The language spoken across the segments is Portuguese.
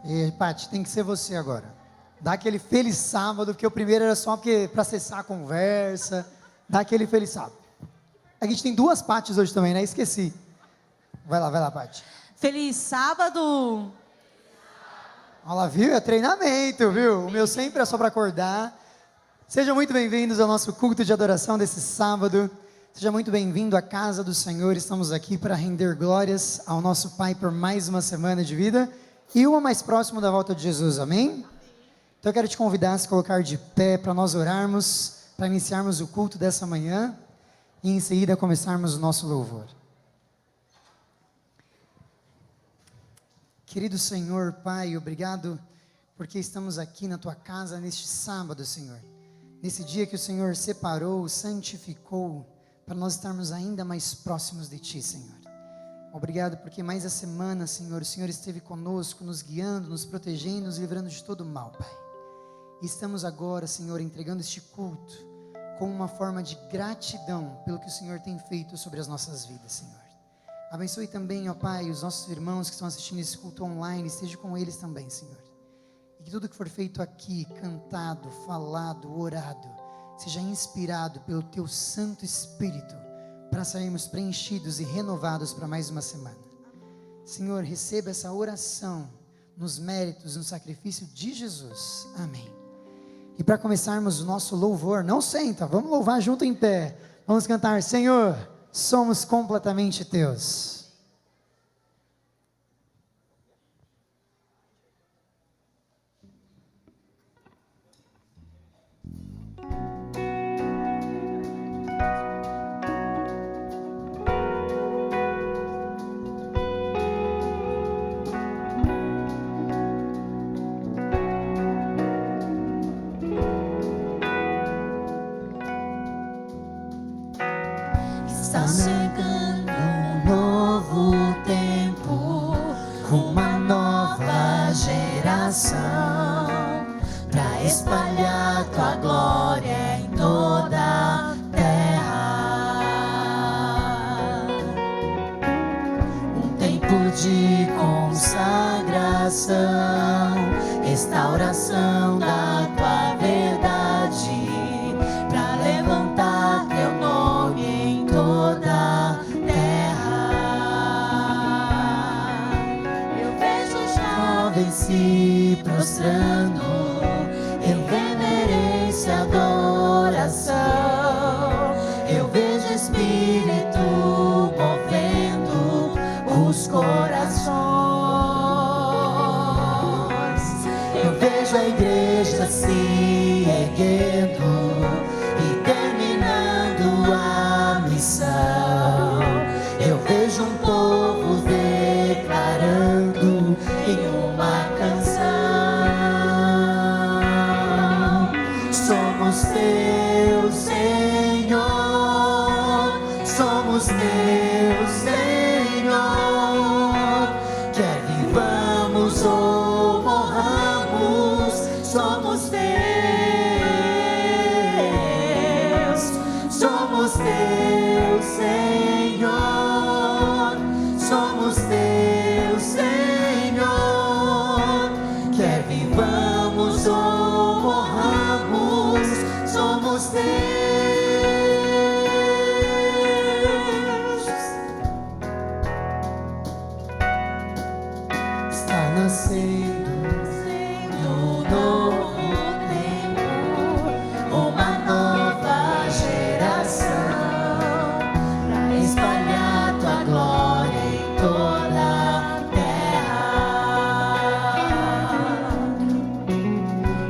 E, Paty, tem que ser você agora. Dá aquele feliz sábado, porque o primeiro era só para acessar a conversa. Dá aquele feliz sábado. A gente tem duas Paties hoje também, né? Esqueci. Vai lá, Paty. Feliz sábado! Olha lá, viu? É treinamento, viu? O meu sempre é só para acordar. Sejam muito bem-vindos ao nosso culto de adoração desse sábado. Seja muito bem-vindo à casa do Senhor. Estamos aqui para render glórias ao nosso Pai por mais uma semana de vida e uma mais próxima da volta de Jesus, amém? Então eu quero te convidar a se colocar de pé para nós orarmos, para iniciarmos o culto dessa manhã e em seguida começarmos o nosso louvor. Querido Senhor, Pai, obrigado porque estamos aqui na Tua casa neste sábado, Senhor. Nesse dia que o Senhor separou, santificou, para nós estarmos ainda mais próximos de Ti, Senhor. Obrigado porque mais a semana, Senhor, o Senhor esteve conosco, nos guiando, nos protegendo, nos livrando de todo mal, Pai. E estamos agora, Senhor, entregando este culto como uma forma de gratidão pelo que o Senhor tem feito sobre as nossas vidas, Senhor. Abençoe também, ó Pai, os nossos irmãos que estão assistindo esse culto online, esteja com eles também, Senhor. E que tudo que for feito aqui, cantado, falado, orado, seja inspirado pelo Teu Santo Espírito, para sairmos preenchidos e renovados para mais uma semana. Senhor, receba essa oração nos méritos, no sacrifício de Jesus. Amém. E para começarmos o nosso louvor, não senta, vamos louvar junto em pé. Vamos cantar: Senhor, somos completamente Teus. Está chegando um novo tempo, uma nova geração, para espalhar Tua glória em toda a terra. Um tempo de consagração, restauração da Tua verdade, para levantar Teu nome em toda a terra. Eu vejo jovens se prostrando em reverência e adoração. Eu vejo Espírito movendo os corações. Eu vejo a igreja se erguendo e terminando a missão. Eu vejo um povo declarando em uma canção: somos Teus, Senhor, somos Teus, Senhor, quer vivamos ou morramos, somos Teus, somos Teus, Senhor, somos Teus, Senhor, quer vivamos ou morramos, somos Teus. Está nascendo um novo tempo, uma nova geração, para espalhar Tua glória em toda a terra.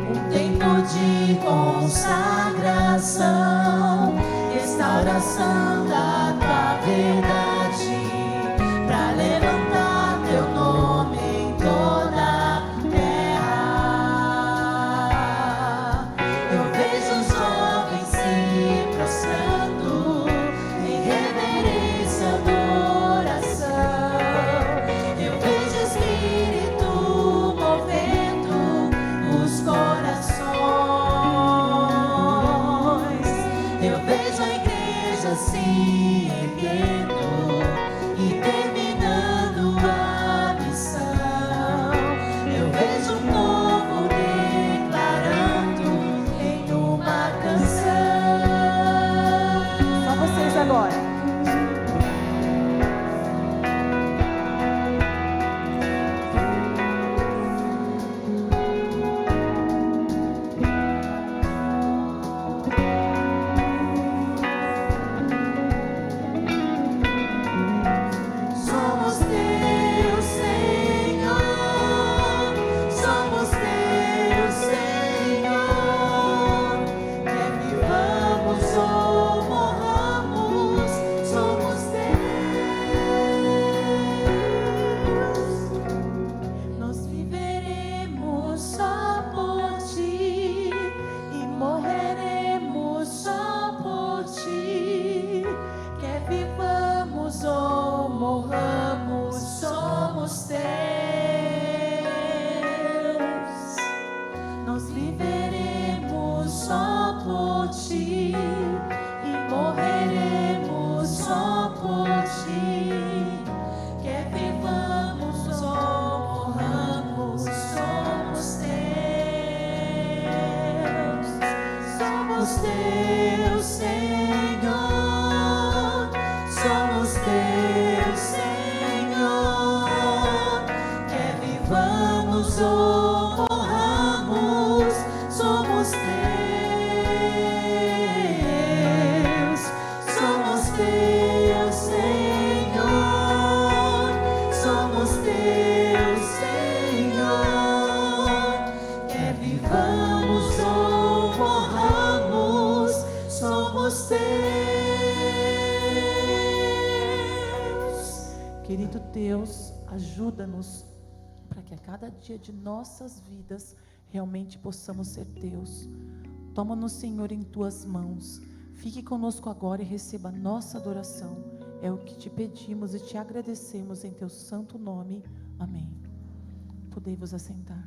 Um tempo de consagração, restauração da Tua verdade, para levantar Teu nome em toda a terra. Eu vejo os jovens se prostrando em reverência e adoração. Eu vejo Espírito movendo os corações. Eu vejo a igreja se somos teus, Senhor, somos teus, Senhor, quer vivamos ou morramos, somos teus, Senhor, somos teus, Senhor, quer vivamos ou morramos, somos teus. Querido Deus, ajuda-nos para que a cada dia de nossas vidas realmente possamos ser teus. Toma-nos, Senhor, em tuas mãos. Fique conosco agora e receba a nossa adoração. É o que te pedimos e te agradecemos em teu santo nome. Amém. Podei-vos assentar.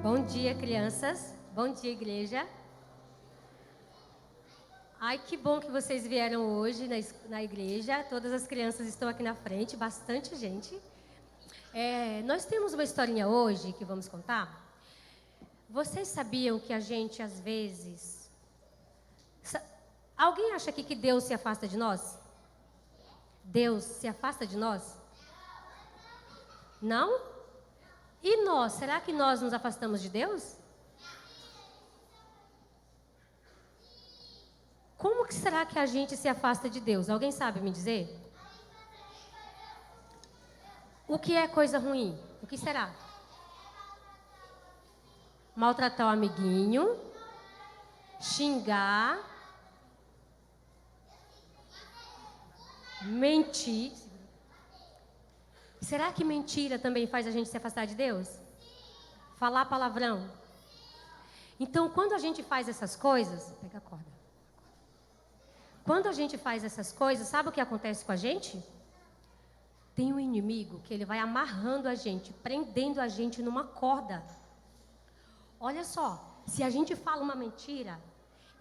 Bom dia, crianças. Bom dia, igreja. Ai, que bom que vocês vieram hoje na igreja. Todas as crianças estão aqui na frente, bastante gente. Nós temos uma historinha hoje que vamos contar. Vocês sabiam que a gente, às vezes... Alguém acha aqui que Deus se afasta de nós? Deus se afasta de nós? Não? E nós? Será que nós nos afastamos de Deus? Como que será que a gente se afasta de Deus? Alguém sabe me dizer? O que é coisa ruim? O que será? Maltratar o amiguinho, xingar, mentir. Será que mentira também faz a gente se afastar de Deus? Falar palavrão. Então, quando a gente faz essas coisas... Pega a corda. Quando a gente faz essas coisas, sabe o que acontece com a gente? Tem um inimigo que ele vai amarrando a gente, prendendo a gente numa corda. Olha só, se a gente fala uma mentira,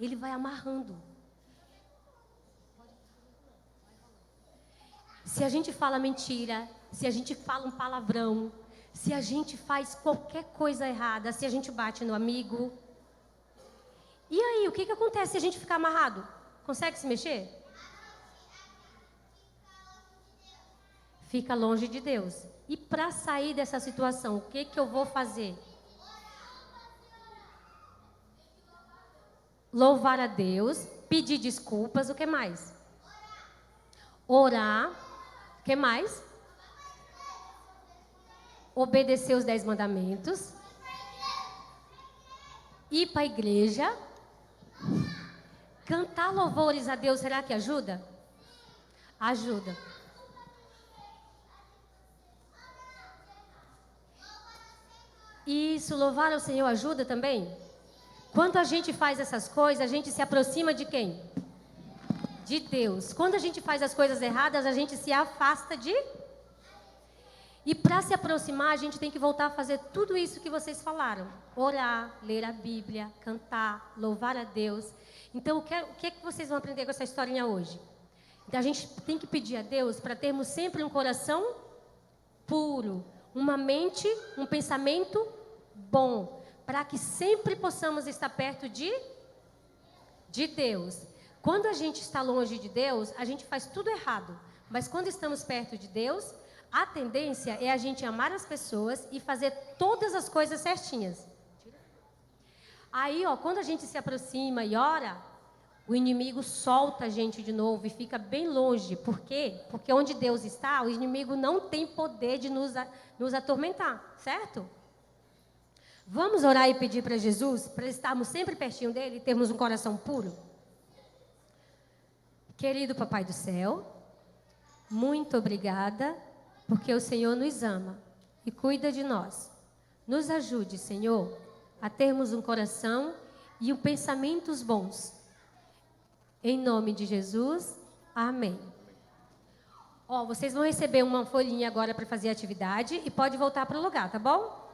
ele vai amarrando. Se a gente fala mentira, se a gente fala um palavrão, se a gente faz qualquer coisa errada, se a gente bate no amigo. E aí, o que acontece se a gente ficar amarrado? Consegue se mexer? Fica longe de Deus. E para sair dessa situação, o que eu vou fazer? Louvar a Deus, pedir desculpas, o que mais? Orar, o que mais? Obedecer os 10 mandamentos, ir para a igreja, cantar louvores a Deus, será que ajuda? Ajuda. Isso, louvar ao Senhor ajuda também? Quando a gente faz essas coisas, a gente se aproxima de quem? De Deus. Quando a gente faz as coisas erradas, a gente se afasta de... E para se aproximar, a gente tem que voltar a fazer tudo isso que vocês falaram. Orar, ler a Bíblia, cantar, louvar a Deus. Então, o que é que vocês vão aprender com essa historinha hoje? Então, a gente tem que pedir a Deus para termos sempre um coração puro, uma mente, um pensamento bom, para que sempre possamos estar perto de Deus. Quando a gente está longe de Deus, a gente faz tudo errado. Mas quando estamos perto de Deus, a tendência é a gente amar as pessoas e fazer todas as coisas certinhas. Aí, quando a gente se aproxima e ora, o inimigo solta a gente de novo e fica bem longe. Por quê? Porque onde Deus está, o inimigo não tem poder de nos atormentar, certo? Vamos orar e pedir para Jesus, para estarmos sempre pertinho dele e termos um coração puro? Querido Papai do Céu, muito obrigada, porque o Senhor nos ama e cuida de nós. Nos ajude, Senhor, a termos um coração e pensamentos bons. Em nome de Jesus, amém. Vocês vão receber uma folhinha agora para fazer a atividade e pode voltar para o lugar, tá bom?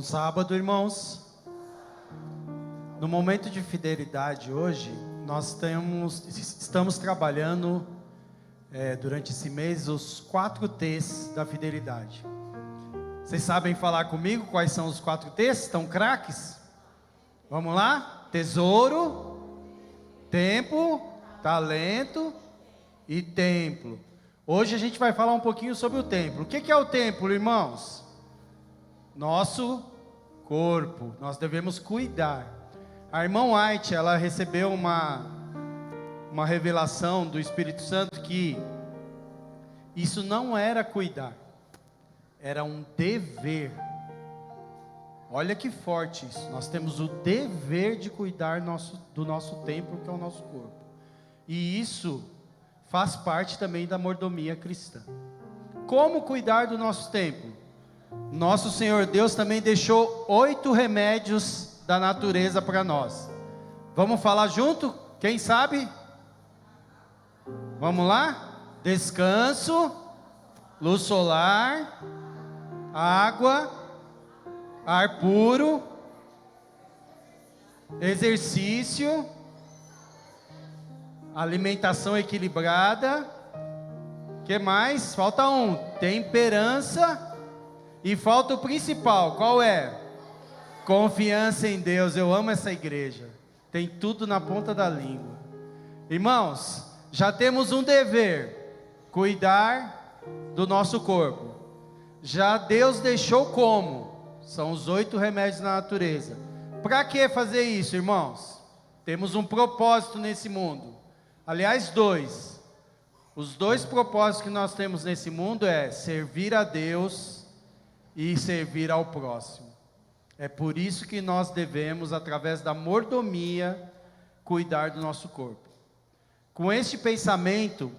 Bom sábado, irmãos. No momento de fidelidade hoje, nós estamos trabalhando durante esse mês os 4 T's da fidelidade. Vocês sabem falar comigo quais são os 4 T's? Estão craques? Vamos lá? Tesouro, tempo, talento e templo. Hoje a gente vai falar um pouquinho sobre o templo. O que é o templo, irmãos? Nosso corpo. Nós devemos cuidar. A irmã White, ela recebeu uma revelação do Espírito Santo que isso não era cuidar, era um dever. Olha que forte isso. Nós temos o dever de cuidar do nosso templo, que é o nosso corpo. E isso faz parte também da mordomia cristã. Como cuidar do nosso templo? Nosso Senhor Deus também deixou 8 remédios da natureza para nós. Vamos falar junto? Quem sabe? Vamos lá? Descanso, luz solar, água, ar puro, exercício, alimentação equilibrada. Que mais? Falta um, temperança. E falta o principal, qual é? Confiança em Deus. Eu amo essa igreja. Tem tudo na ponta da língua. Irmãos, já temos um dever: cuidar do nosso corpo. Já Deus deixou como? São os 8 remédios da natureza. Para que fazer isso, irmãos? Temos um propósito nesse mundo. Aliás, 2. Os 2 propósitos que nós temos nesse mundo é servir a Deus e servir ao próximo. É por isso que nós devemos, através da mordomia, cuidar do nosso corpo. Com este pensamento,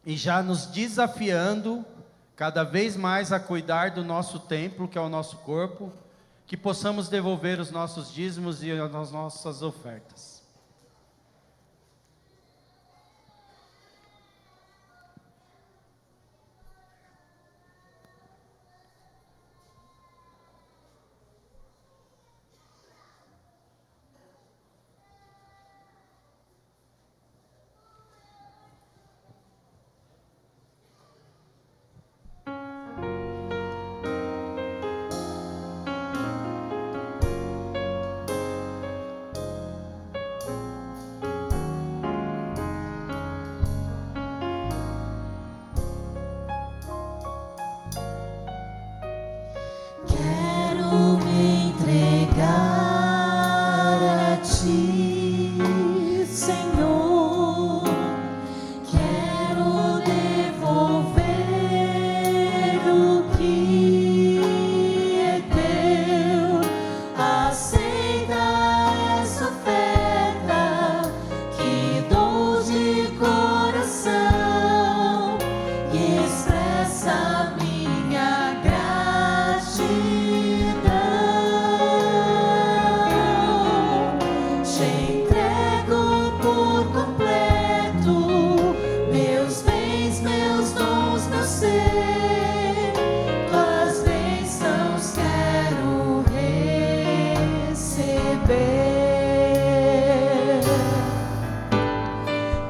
e já nos desafiando cada vez mais a cuidar do nosso templo, que é o nosso corpo, que possamos devolver os nossos dízimos e as nossas ofertas. Quero me entregar a ti, Senhor. Quero devolver o que é teu. Aceita essa oferta que dou de coração e expressa minha gratidão. Te entrego por completo meus bens, meus dons, meu ser. Tuas bênçãos quero receber.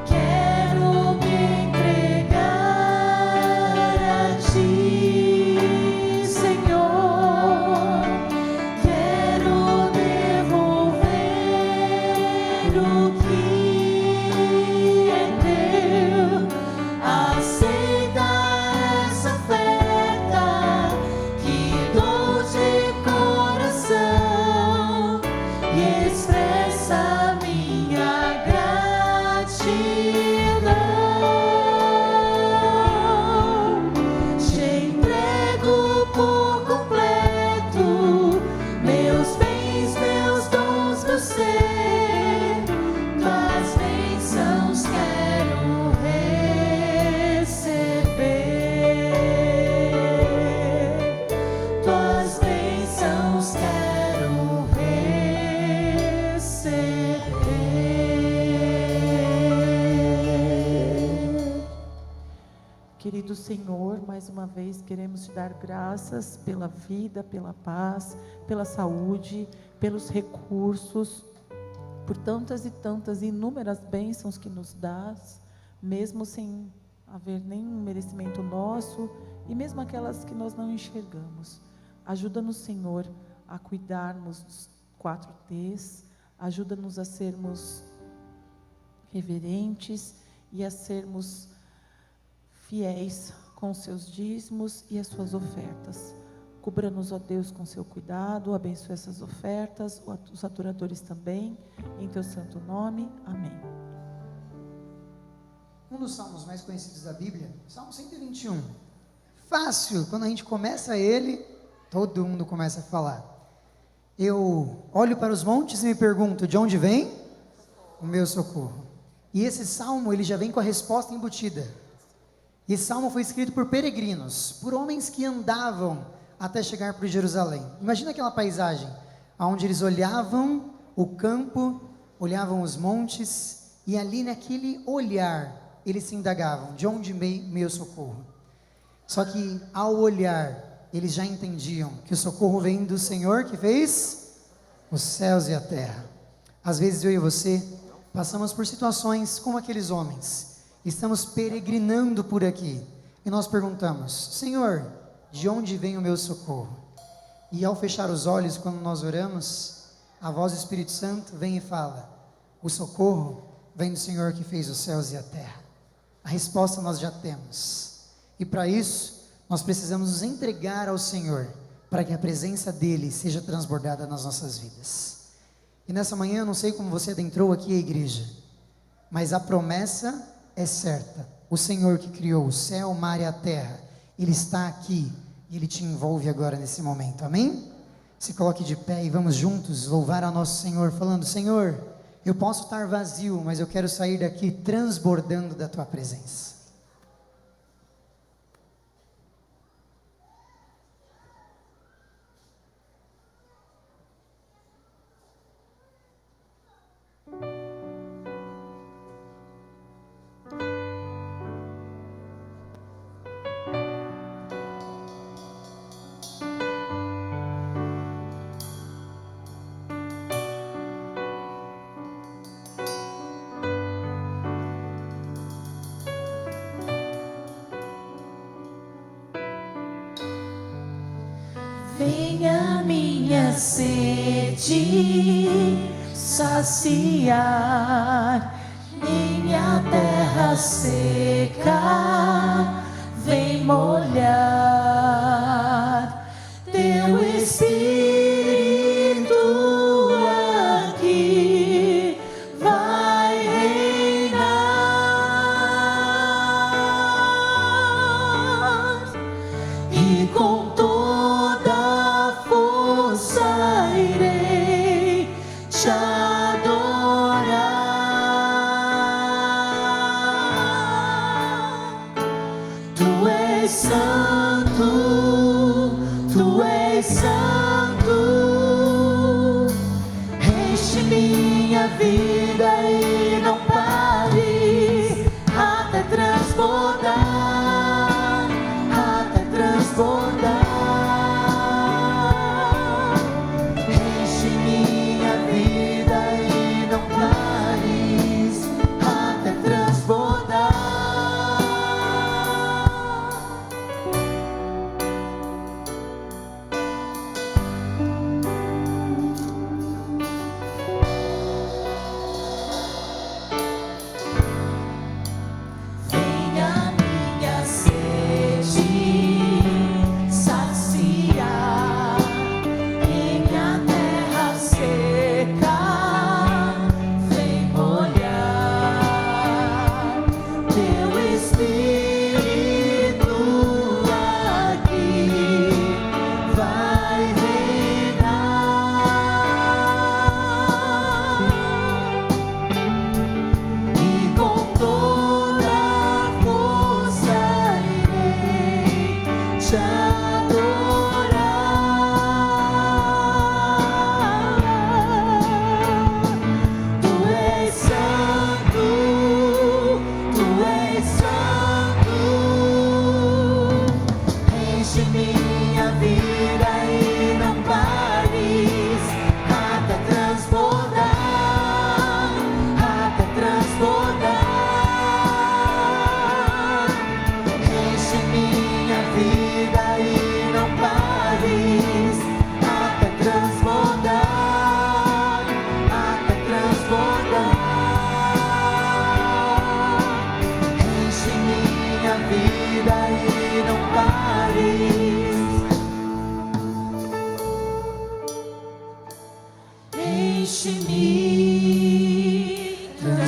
Quero me entregar a ti, Senhor. Quero devolver o que é teu. Aceita essa oferta que dou de coração e expressa minha gratidão. Te entrego por completo meus bens, meus dons, meu ser. Tuas bênçãos quero receber. Tuas bênçãos quero receber. Querido Senhor, mais uma vez queremos te dar graças pela vida, pela paz, pela saúde, pelos recursos, por tantas e tantas inúmeras bênçãos que nos dás, mesmo sem haver nenhum merecimento nosso, e mesmo aquelas que nós não enxergamos. Ajuda-nos, Senhor, a cuidarmos dos 4 T's, ajuda-nos a sermos reverentes e a sermos fiéis com os seus dízimos e as suas ofertas. Cubra-nos, ó Deus, com seu cuidado, abençoe essas ofertas, os adoradores também, em teu santo nome, amém. Um dos salmos mais conhecidos da Bíblia, Salmo 121. Fácil, quando a gente começa ele, todo mundo começa a falar. Eu olho para os montes e me pergunto, de onde vem o meu socorro? E esse salmo, ele já vem com a resposta embutida. E esse salmo foi escrito por peregrinos, por homens que andavam até chegar para Jerusalém. Imagina aquela paisagem, onde eles olhavam o campo, olhavam os montes, e ali naquele olhar, eles se indagavam, de onde vem meu socorro? Só que ao olhar, eles já entendiam que o socorro vem do Senhor que fez os céus e a terra. Às vezes eu e você passamos por situações como aqueles homens, estamos peregrinando por aqui, e nós perguntamos, Senhor, de onde vem o meu socorro? E ao fechar os olhos, quando nós oramos, a voz do Espírito Santo vem e fala, o socorro vem do Senhor que fez os céus e a terra. A resposta nós já temos, e para isso, nós precisamos nos entregar ao Senhor, para que a presença dEle seja transbordada nas nossas vidas. E nessa manhã, eu não sei como você adentrou aqui a igreja, mas a promessa é certa, o Senhor que criou o céu, o mar e a terra, Ele está aqui, e Ele te envolve agora nesse momento, amém? Se coloque de pé e vamos juntos louvar ao nosso Senhor, falando, Senhor, eu posso estar vazio, mas eu quero sair daqui transbordando da Tua presença. Venha minha sede saciar, minha terra seca, vem molhar, teu Espírito aqui vai reinar, e com irei te adorar. Tu és santo, tu és santo. Enche minha vida e não pare até transbordar, até transbordar.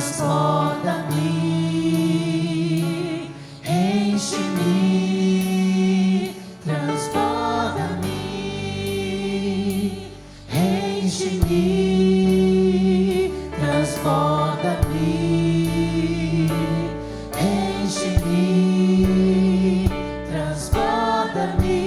transborda-me, enche-me, transborda-me, enche-me, transborda-me, enche-me, transborda-me,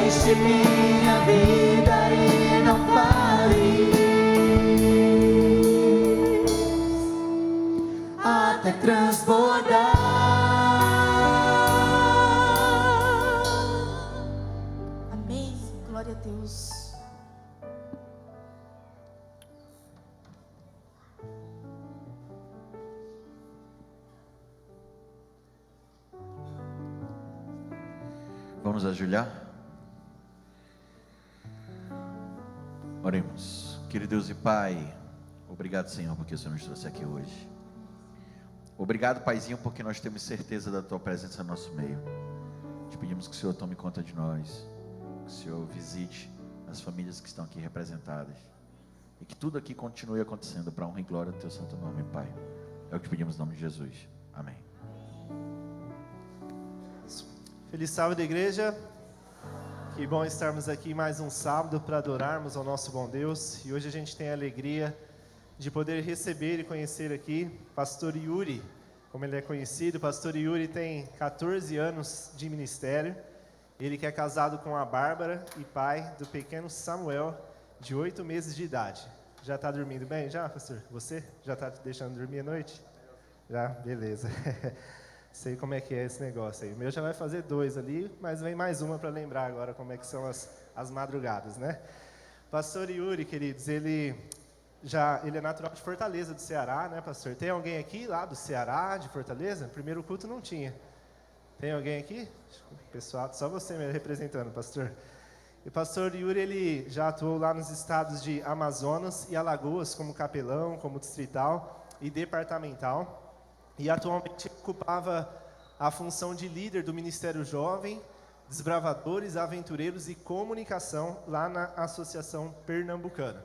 enche-me, minha vida e não pares até transbordar. Amém. Glória a Deus. Vamos ajoelhar? Oremos. Querido Deus e Pai, obrigado, Senhor, porque o Senhor nos trouxe aqui hoje. Obrigado, Paizinho, porque nós temos certeza da Tua presença no nosso meio. Te pedimos que o Senhor tome conta de nós, que o Senhor visite as famílias que estão aqui representadas e que tudo aqui continue acontecendo para a honra e glória do Teu santo nome, Pai. É o que pedimos no nome de Jesus. Amém. Feliz sábado, igreja. Que bom estarmos aqui mais um sábado para adorarmos ao nosso bom Deus. E hoje a gente tem a alegria de poder receber e conhecer aqui Pastor Yuri, como ele é conhecido. Pastor Yuri tem 14 anos de ministério. Ele que é casado com a Bárbara e pai do pequeno Samuel, de 8 meses de idade. Já está dormindo bem já, pastor? Você? Já está deixando dormir à noite? Já? Beleza. Sei como é que é esse negócio aí. O meu já vai fazer 2 ali, mas vem mais uma para lembrar agora como é que são as madrugadas, né? Pastor Yuri, queridos, ele é natural de Fortaleza, do Ceará, né, pastor? Tem alguém aqui lá do Ceará, de Fortaleza? Primeiro culto não tinha. Tem alguém aqui? Pessoal, só você mesmo representando, pastor. E o pastor Yuri, ele já atuou lá nos estados de Amazonas e Alagoas, como capelão, como distrital e departamental. E atualmente ocupava a função de líder do Ministério Jovem, Desbravadores, Aventureiros e Comunicação, lá na Associação Pernambucana.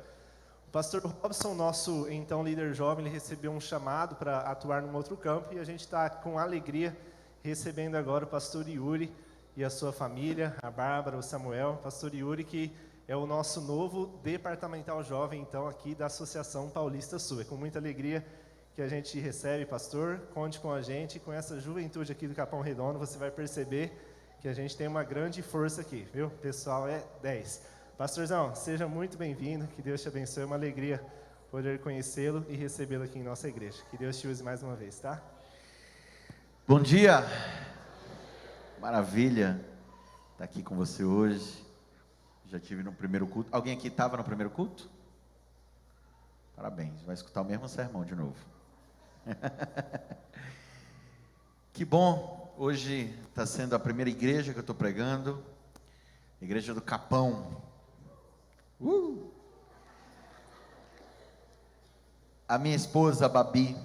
O pastor Robson, nosso então líder jovem, ele recebeu um chamado para atuar num outro campo, e a gente está com alegria recebendo agora o pastor Yuri e a sua família, a Bárbara, o Samuel. Pastor Yuri, que é o nosso novo departamental jovem, então, aqui da Associação Paulista Sul. É com muita alegria que a gente recebe, pastor. Conte com a gente, com essa juventude aqui do Capão Redondo, você vai perceber que a gente tem uma grande força aqui, viu? O pessoal é 10. Pastorzão, seja muito bem-vindo, que Deus te abençoe, é uma alegria poder conhecê-lo e recebê-lo aqui em nossa igreja. Que Deus te use mais uma vez, tá? Bom dia! Maravilha estar aqui com você hoje. Já estive no primeiro culto. Alguém aqui estava no primeiro culto? Parabéns, vai escutar o mesmo sermão de novo. Que bom, hoje está sendo a primeira igreja que eu estou pregando, igreja do Capão. A minha esposa, Babi,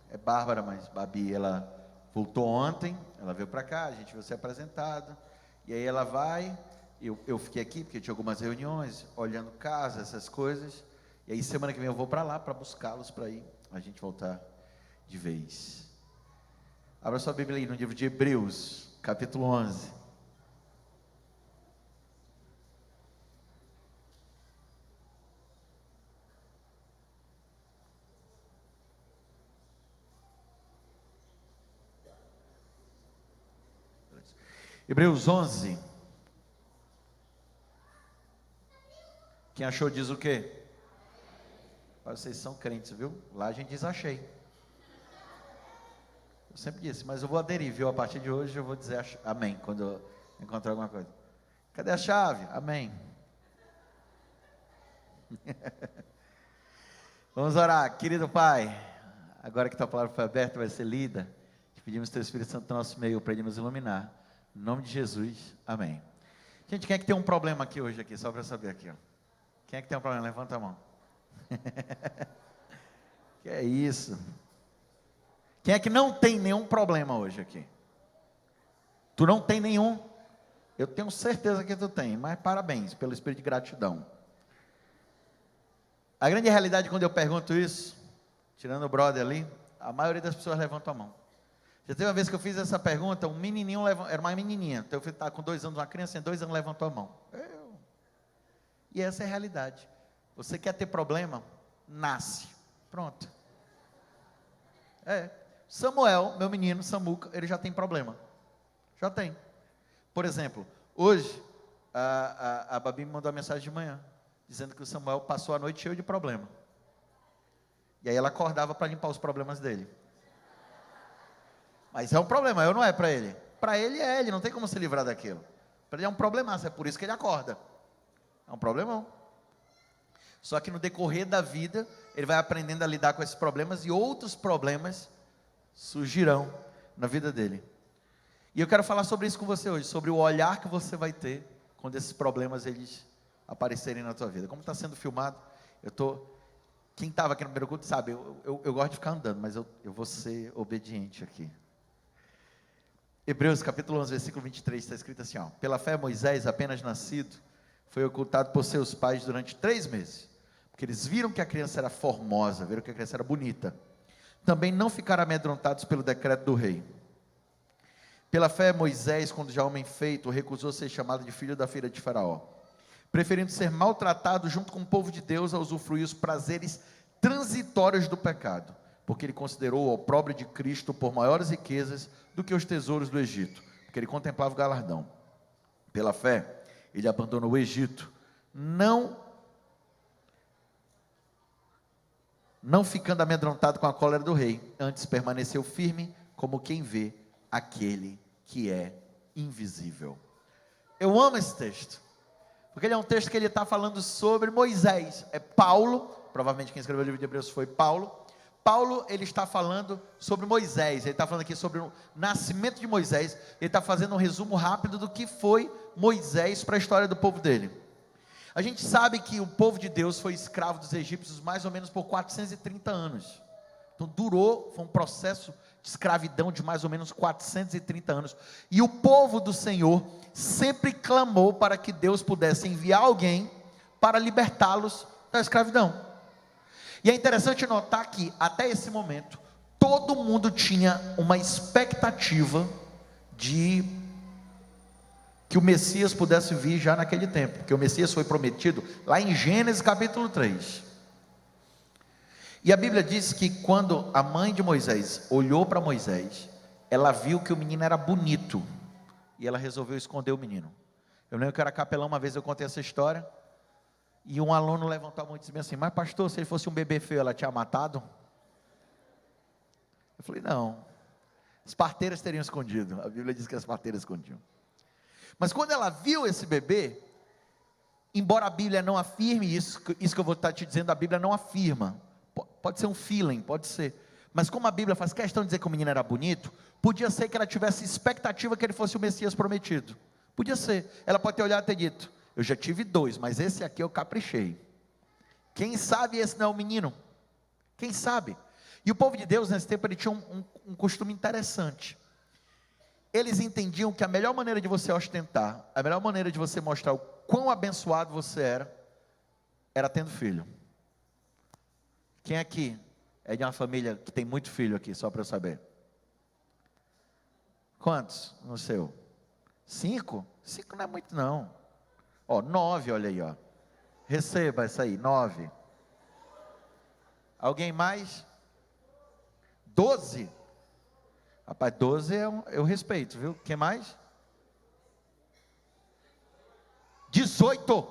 é Bárbara, mas Babi, ela voltou ontem, ela veio para cá, a gente veio ser apresentado, e aí ela vai, eu fiquei aqui, porque tinha algumas reuniões, olhando casa, essas coisas, e aí semana que vem eu vou para lá, para buscá-los, para ir a gente voltar de vez. Abra sua Bíblia aí no livro de Hebreus, capítulo 11. Hebreus 11. Quem achou diz o quê? Vocês são crentes, viu? Lá a gente diz achei. Eu sempre disse, mas eu vou aderir, viu? A partir de hoje eu vou dizer amém, quando eu encontrar alguma coisa. Cadê a chave? Amém. Vamos orar. Querido Pai, agora que tua palavra foi aberta, vai ser lida, te pedimos teu Espírito Santo no nosso meio, para ele nos iluminar. Em nome de Jesus, amém. Gente, quem é que tem um problema aqui hoje, aqui, só para saber aqui, ó. Quem é que tem um problema? Levanta a mão. Que é isso? Quem é que não tem nenhum problema hoje aqui? Tu não tem nenhum? Eu tenho certeza que tu tem, mas parabéns pelo espírito de gratidão. A grande realidade quando eu pergunto isso, tirando o brother ali, a maioria das pessoas levantam a mão. Já teve uma vez que eu fiz essa pergunta, um menininho, era uma menininha, então eu estava com 2 anos, uma criança de 2 anos levantou a mão. E essa é a realidade. Você quer ter problema? Nasce. Pronto. Samuel, meu menino, Samuca, ele já tem problema. Já tem. Por exemplo, hoje, a Babi me mandou uma mensagem de manhã, dizendo que o Samuel passou a noite cheio de problema. E aí ela acordava para limpar os problemas dele. Mas é um problema, eu não é para ele. Para ele ele não tem como se livrar daquilo. Para ele é um problemaço, é por isso que ele acorda. É um problemão. Só que no decorrer da vida, ele vai aprendendo a lidar com esses problemas e outros problemas surgirão na vida dele. E eu quero falar sobre isso com você hoje, sobre o olhar que você vai ter quando esses problemas eles aparecerem na tua vida. Como está sendo filmado, quem estava aqui no primeiro culto sabe, eu gosto de ficar andando, mas eu vou ser obediente aqui. Hebreus capítulo 11, versículo 23, está escrito assim, ó: pela fé Moisés, apenas nascido, foi ocultado por seus pais durante 3 meses, porque eles viram que a criança era formosa, viram que a criança era bonita. Também não ficaram amedrontados pelo decreto do rei. Pela fé Moisés, quando já homem feito, recusou ser chamado de filho da filha de Faraó, preferindo ser maltratado junto com o povo de Deus a usufruir os prazeres transitórios do pecado, porque ele considerou o opróbrio de Cristo por maiores riquezas do que os tesouros do Egito, porque ele contemplava o galardão. Pela fé, ele abandonou o Egito, não ficando amedrontado com a cólera do rei, antes permaneceu firme, como quem vê aquele que é invisível. Eu amo esse texto, porque ele é um texto que ele está falando sobre Moisés. É Paulo, provavelmente quem escreveu o livro de Hebreus foi Paulo. Paulo, ele está falando sobre Moisés, ele está falando aqui sobre o nascimento de Moisés, ele está fazendo um resumo rápido do que foi Moisés para a história do povo dele. A gente sabe que o povo de Deus foi escravo dos egípcios mais ou menos por 430 anos. Então foi um processo de escravidão de mais ou menos 430 anos. E o povo do Senhor sempre clamou para que Deus pudesse enviar alguém para libertá-los da escravidão. E é interessante notar que, até esse momento, todo mundo tinha uma expectativa de que o Messias pudesse vir já naquele tempo, porque o Messias foi prometido lá em Gênesis capítulo 3. E a Bíblia diz que quando a mãe de Moisés olhou para Moisés, ela viu que o menino era bonito, e ela resolveu esconder o menino. Eu lembro que eu era capelão, uma vez eu contei essa história, e um aluno levantou a mão e disse assim: mas pastor, se ele fosse um bebê feio, ela tinha matado? Eu falei: não, as parteiras teriam escondido. A Bíblia diz que as parteiras escondiam. Mas quando ela viu esse bebê, embora a Bíblia não afirme isso que eu vou estar te dizendo, a Bíblia não afirma, pode ser um feeling, pode ser, mas como a Bíblia faz questão de dizer que o menino era bonito, podia ser que ela tivesse expectativa que ele fosse o Messias prometido, podia ser, ela pode ter olhado e ter dito: eu já tive 2, mas esse aqui eu caprichei, quem sabe esse não é o menino, quem sabe? E o povo de Deus nesse tempo, ele tinha um costume interessante. Eles entendiam que a melhor maneira de você ostentar, a melhor maneira de você mostrar o quão abençoado você era tendo filho. Quem aqui é de uma família que tem muito filho aqui, só para eu saber? Quantos no seu? 5? 5 não é muito não. 9, olha aí, receba essa aí, 9. Alguém mais? 12? Rapaz, 12 eu respeito, viu? Quem mais? 18.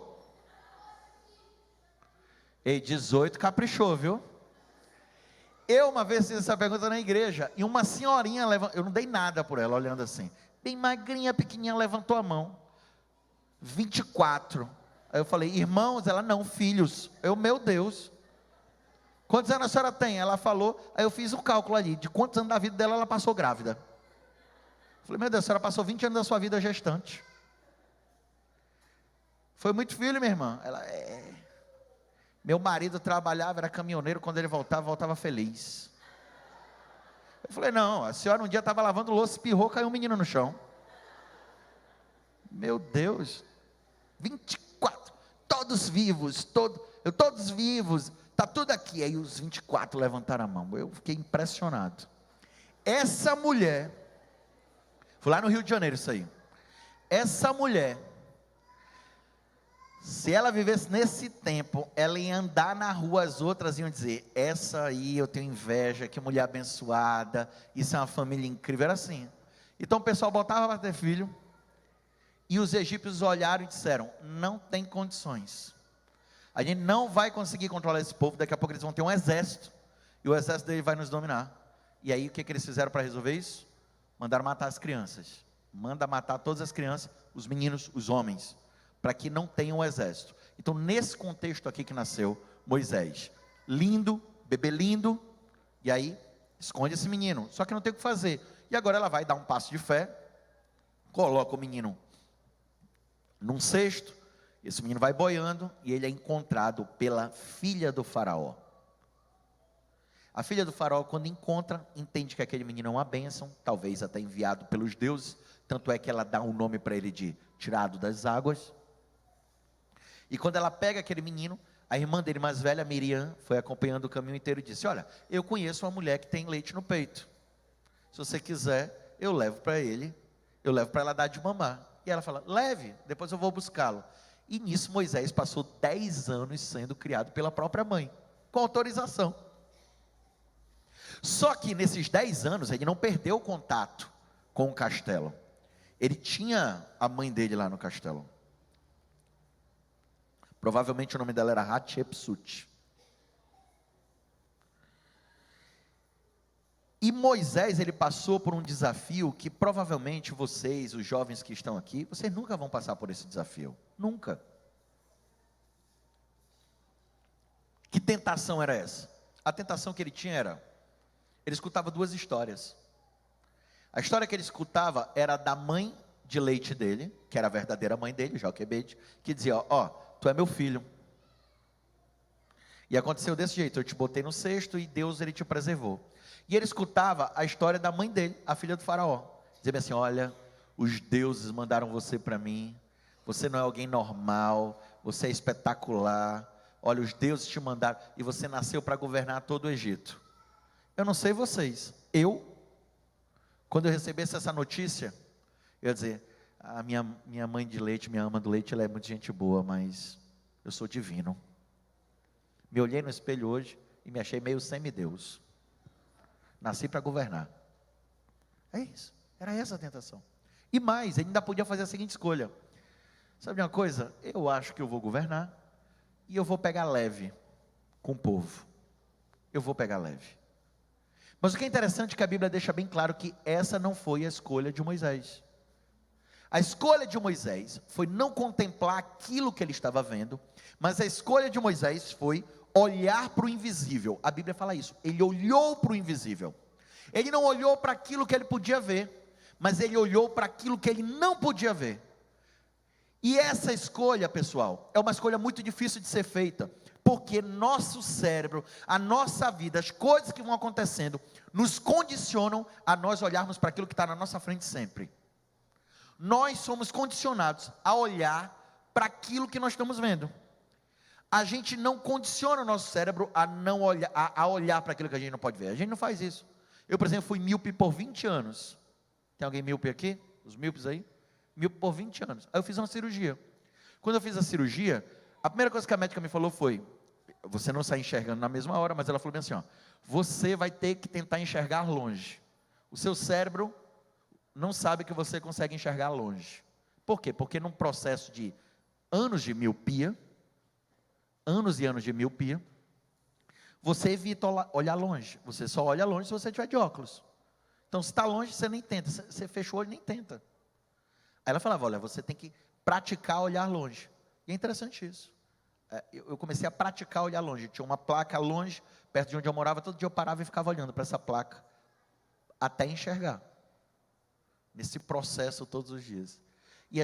Ei, 18 caprichou, viu? Eu uma vez fiz essa pergunta na igreja, e uma senhorinha levantou, eu não dei nada por ela, olhando assim, bem magrinha, pequenininha, levantou a mão. 24. Aí eu falei, irmãos? Ela, não, filhos. Eu, meu Deus. Quantos anos a senhora tem? Ela falou, aí eu fiz um cálculo ali, de quantos anos da vida dela ela passou grávida. Eu falei, meu Deus, a senhora passou 20 anos da sua vida gestante. Foi muito filho, minha irmã. Ela, meu marido trabalhava, era caminhoneiro, quando ele voltava feliz. Eu falei, não, a senhora um dia estava lavando louça, espirrou, caiu um menino no chão. Meu Deus. 24, todos vivos, todos vivos, está tudo aqui. Aí os 24 levantaram a mão, eu fiquei impressionado. Essa mulher, foi lá no Rio de Janeiro isso aí, essa mulher, se ela vivesse nesse tempo, ela ia andar na rua, as outras iam dizer, essa aí eu tenho inveja, que mulher abençoada, isso é uma família incrível, era assim. Então o pessoal botava para ter filho, e os egípcios olharam e disseram, não tem condições, a gente não vai conseguir controlar esse povo, daqui a pouco eles vão ter um exército, e o exército dele vai nos dominar. E aí o que eles fizeram para resolver isso? Mandaram matar as crianças, manda matar todas as crianças, os meninos, os homens, para que não tenham um exército. Então nesse contexto aqui que nasceu Moisés, lindo, bebê lindo, e aí esconde esse menino, só que não tem o que fazer, e agora ela vai dar um passo de fé, coloca o menino num cesto, esse menino vai boiando, e ele é encontrado pela filha do faraó. A filha do faraó, quando encontra, entende que aquele menino é uma bênção, talvez até enviado pelos deuses, tanto é que ela dá um nome para ele de tirado das águas, e quando ela pega aquele menino, a irmã dele mais velha, Miriam, foi acompanhando o caminho inteiro e disse, olha, eu conheço uma mulher que tem leite no peito, se você quiser, eu levo para ela dar de mamar. E ela fala, leve, depois eu vou buscá-lo. E nisso Moisés passou 10 anos sendo criado pela própria mãe, com autorização. Só que nesses 10 anos, ele não perdeu o contato com o castelo. Ele tinha a mãe dele lá no castelo. Provavelmente o nome dela era Hatshepsut. E Moisés, ele passou por um desafio que provavelmente vocês, os jovens que estão aqui, vocês nunca vão passar por esse desafio. Nunca. Que tentação era essa? A tentação que ele tinha era, ele escutava duas histórias. A história que ele escutava era da mãe de leite dele, que era a verdadeira mãe dele, Joquebede, que dizia, ó, tu é meu filho. E aconteceu desse jeito, eu te botei no cesto e Deus, ele te preservou. E ele escutava a história da mãe dele, a filha do faraó. Dizia assim, olha, os deuses mandaram você para mim, você não é alguém normal, você é espetacular, olha, os deuses te mandaram, e você nasceu para governar todo o Egito. Eu não sei vocês, quando eu recebesse essa notícia, eu ia dizer, a minha mãe de leite, minha ama do leite, ela é muito gente boa, mas eu sou divino. Me olhei no espelho hoje e me achei meio semideus. Nasci para governar. É isso, era essa a tentação. E mais, ele ainda podia fazer a seguinte escolha. Sabe uma coisa? Eu acho que eu vou governar e eu vou pegar leve com o povo. Eu vou pegar leve. Mas o que é interessante é que a Bíblia deixa bem claro que essa não foi a escolha de Moisés. A escolha de Moisés foi não contemplar aquilo que ele estava vendo, mas a escolha de Moisés foi olhar para o invisível. A Bíblia fala isso, ele olhou para o invisível. Ele não olhou para aquilo que ele podia ver, mas ele olhou para aquilo que ele não podia ver. E essa escolha, pessoal, é uma escolha muito difícil de ser feita, porque nosso cérebro, a nossa vida, as coisas que vão acontecendo, nos condicionam a nós olharmos para aquilo que está na nossa frente sempre. Nós somos condicionados a olhar para aquilo que nós estamos vendo. A gente não condiciona o nosso cérebro a não olhar, a olhar para aquilo que a gente não pode ver. A gente não faz isso. Eu, por exemplo, fui míope por 20 anos. Tem alguém míope aqui? Os míopes aí? Míope por 20 anos. Aí eu fiz uma cirurgia. Quando eu fiz a cirurgia, a primeira coisa que a médica me falou foi, você não sai enxergando na mesma hora, mas ela falou bem assim, ó, você vai ter que tentar enxergar longe. O seu cérebro não sabe que você consegue enxergar longe. Por quê? Porque num processo de anos de miopia, anos e anos de miopia, você evita olhar longe. Você só olha longe se você estiver de óculos. Então, se está longe, você nem tenta. Você fecha o olho, nem tenta. Aí ela falava, olha, você tem que praticar olhar longe. E é interessante isso. Eu comecei a praticar olhar longe. Tinha uma placa longe, perto de onde eu morava, todo dia eu parava e ficava olhando para essa placa, até enxergar. Nesse processo todos os dias. E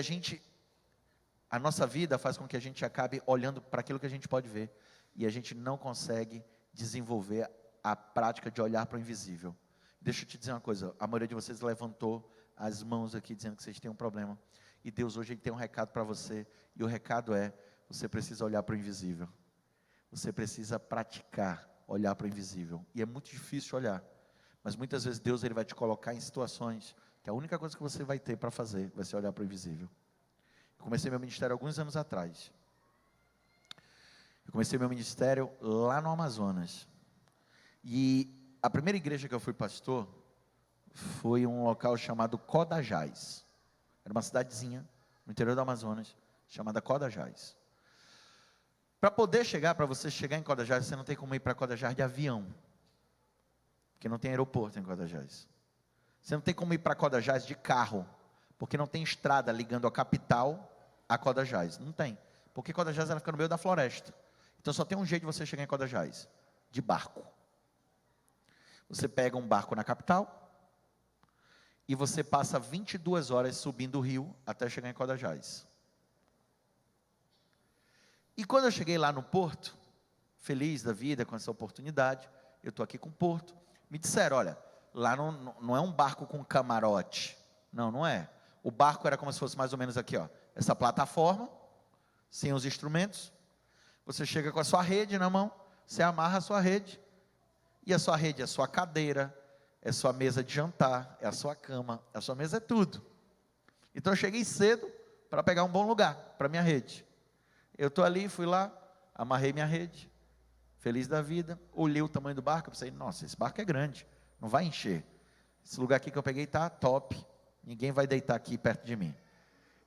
a nossa vida faz com que a gente acabe olhando para aquilo que a gente pode ver. E a gente não consegue desenvolver a prática de olhar para o invisível. Deixa eu te dizer uma coisa, a maioria de vocês levantou as mãos aqui dizendo que vocês têm um problema. E Deus hoje tem um recado para você. E o recado é, você precisa olhar para o invisível. Você precisa praticar olhar para o invisível. E é muito difícil olhar. Mas muitas vezes Deus ele vai te colocar em situações que a única coisa que você vai ter para fazer vai ser olhar para o invisível. Eu comecei meu ministério alguns anos atrás. Eu comecei meu ministério lá no Amazonas. E a primeira igreja que eu fui pastor foi um local chamado Codajás. Era uma cidadezinha no interior do Amazonas, chamada Codajás. Para você chegar em Codajás, você não tem como ir para Codajás de avião. Porque não tem aeroporto em Codajás. Você não tem como ir para Codajás de carro. Porque não tem estrada ligando a capital a Codajás. Não tem. Porque Codajás ela fica no meio da floresta. Então só tem um jeito de você chegar em Codajás. De barco. Você pega um barco na capital. E você passa 22 horas subindo o rio até chegar em Codajás. E quando eu cheguei lá no porto, feliz da vida com essa oportunidade, eu estou aqui com o porto, me disseram, olha, lá não é um barco com camarote, não é. O barco era como se fosse mais ou menos aqui, ó, essa plataforma, sem os instrumentos, você chega com a sua rede na mão, você amarra a sua rede, e a sua rede é a sua cadeira, é a sua mesa de jantar, é a sua cama, a sua mesa é tudo. Então eu cheguei cedo para pegar um bom lugar para minha rede. Eu estou ali, fui lá, amarrei minha rede, feliz da vida, olhei o tamanho do barco, eu pensei, nossa, esse barco é grande, não vai encher. Esse lugar aqui que eu peguei está top, ninguém vai deitar aqui perto de mim.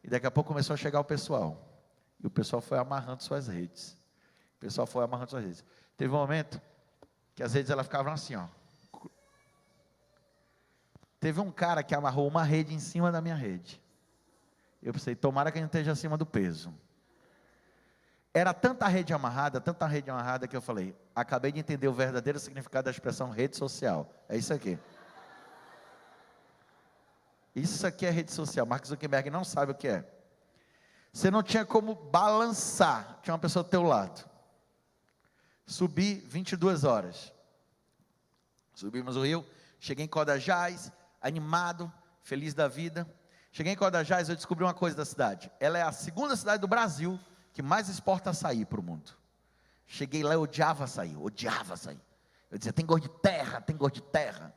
E daqui a pouco começou a chegar o pessoal, e o pessoal foi amarrando suas redes. Teve um momento que as redes elas ficavam assim, ó. Teve um cara que amarrou uma rede em cima da minha rede. Eu pensei, tomara que a gente esteja acima do peso. Era tanta rede amarrada, que eu falei, acabei de entender o verdadeiro significado da expressão rede social. É isso aqui. Isso aqui é rede social. Mark Zuckerberg não sabe o que é. Você não tinha como balançar, tinha uma pessoa do teu lado. Subi 22 horas. Subimos o rio, cheguei em Codajás, animado, feliz da vida. Cheguei em Codajás, eu descobri uma coisa da cidade. Ela é a segunda cidade do Brasil que mais exporta açaí para o mundo. Cheguei lá, eu odiava açaí. Eu dizia, tem gosto de terra.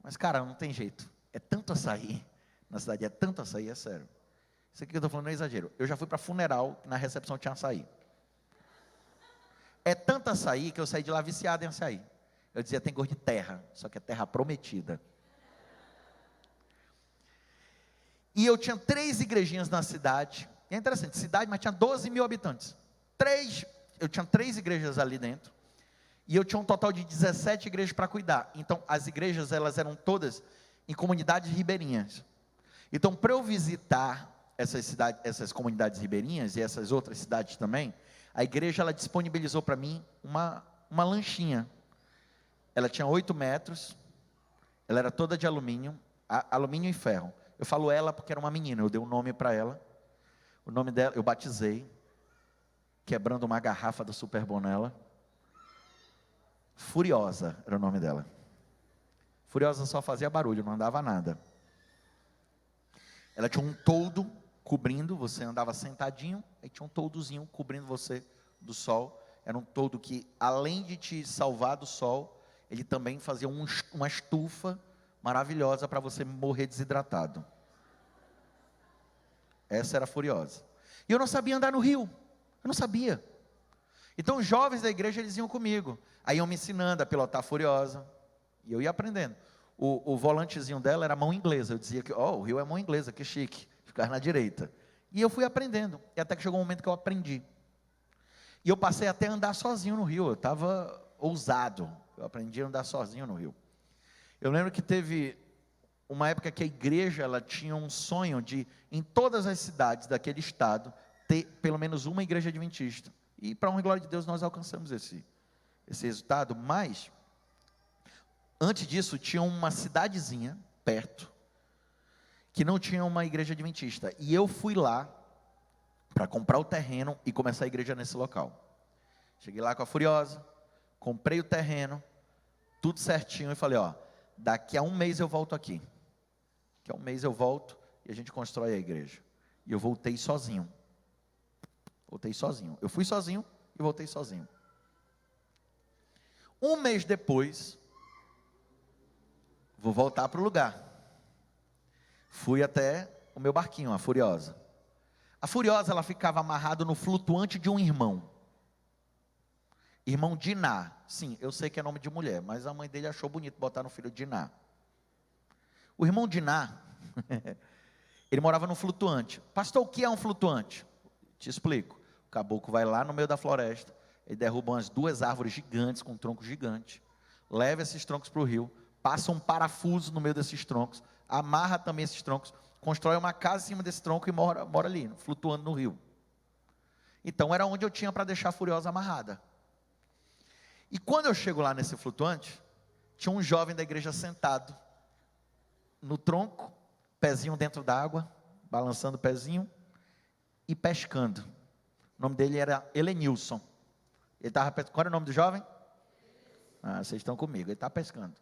Mas, cara, não tem jeito. É tanto açaí, na cidade é tanto açaí, é sério. Isso aqui que eu estou falando não é exagero. Eu já fui para funeral, na recepção tinha açaí. É tanto açaí que eu saí de lá viciado em açaí. Eu dizia, tem gosto de terra, só que é terra prometida. E eu tinha 3 igrejinhas na cidade. E é interessante, cidade, mas tinha 12 mil habitantes. Eu tinha 3 igrejas ali dentro. E eu tinha um total de 17 igrejas para cuidar. Então, as igrejas, elas eram todas em comunidades ribeirinhas. Então, para eu visitar essas comunidades ribeirinhas e essas outras cidades também, a igreja, ela disponibilizou para mim uma lanchinha. Ela tinha 8 metros, ela era toda de alumínio e ferro. Eu falo ela porque era uma menina, eu dei um nome para ela. O nome dela, eu batizei, quebrando uma garrafa do Super Bonella. Furiosa era o nome dela. Furiosa só fazia barulho, não andava nada. Ela tinha um toldo cobrindo, você andava sentadinho, aí tinha um toldozinho cobrindo você do sol. Era um toldo que, além de te salvar do sol, ele também fazia uma estufa maravilhosa para você morrer desidratado. Essa era a Furiosa. E eu não sabia andar no rio. Eu não sabia. Então os jovens da igreja, eles iam comigo. Aí iam me ensinando a pilotar a Furiosa. E eu ia aprendendo. O volantezinho dela era mão inglesa. Eu dizia que, o rio é mão inglesa, que chique. Ficava na direita. E eu fui aprendendo, e até que chegou um momento que eu aprendi. E eu passei até a andar sozinho no rio, eu estava ousado, eu aprendi a andar sozinho no rio. Eu lembro que teve uma época que a igreja, ela tinha um sonho de, em todas as cidades daquele estado, ter pelo menos uma igreja adventista. E para a honra e glória de Deus, nós alcançamos esse resultado, mas, antes disso, tinha uma cidadezinha, perto, que não tinha uma igreja adventista, e eu fui lá, para comprar o terreno e começar a igreja nesse local. Cheguei lá com a Furiosa, comprei o terreno, tudo certinho, e falei, ó, daqui a um mês eu volto aqui. Daqui a um mês eu volto e a gente constrói a igreja. E eu voltei sozinho. Eu fui sozinho e voltei sozinho. Um mês depois, vou voltar para o lugar. Fui até o meu barquinho, a Furiosa. A Furiosa, ela ficava amarrada no flutuante de um irmão. Irmão Diná. Sim, eu sei que é nome de mulher, mas a mãe dele achou bonito botar no filho Diná. O irmão Diná, ele morava no flutuante. Pastor, o que é um flutuante? Te explico. O caboclo vai lá no meio da floresta, ele derruba umas 2 árvores gigantes, com um tronco gigante, leva esses troncos para o rio, passa um parafuso no meio desses troncos, amarra também esses troncos, constrói uma casa em cima desse tronco e mora ali, flutuando no rio. Então era onde eu tinha para deixar a Furiosa amarrada. E quando eu chego lá nesse flutuante, tinha um jovem da igreja sentado no tronco, pezinho dentro d'água, balançando o pezinho e pescando. O nome dele era Elenilson. Ele estava pescando. Qual era o nome do jovem? Ah, vocês estão comigo. Ele está pescando.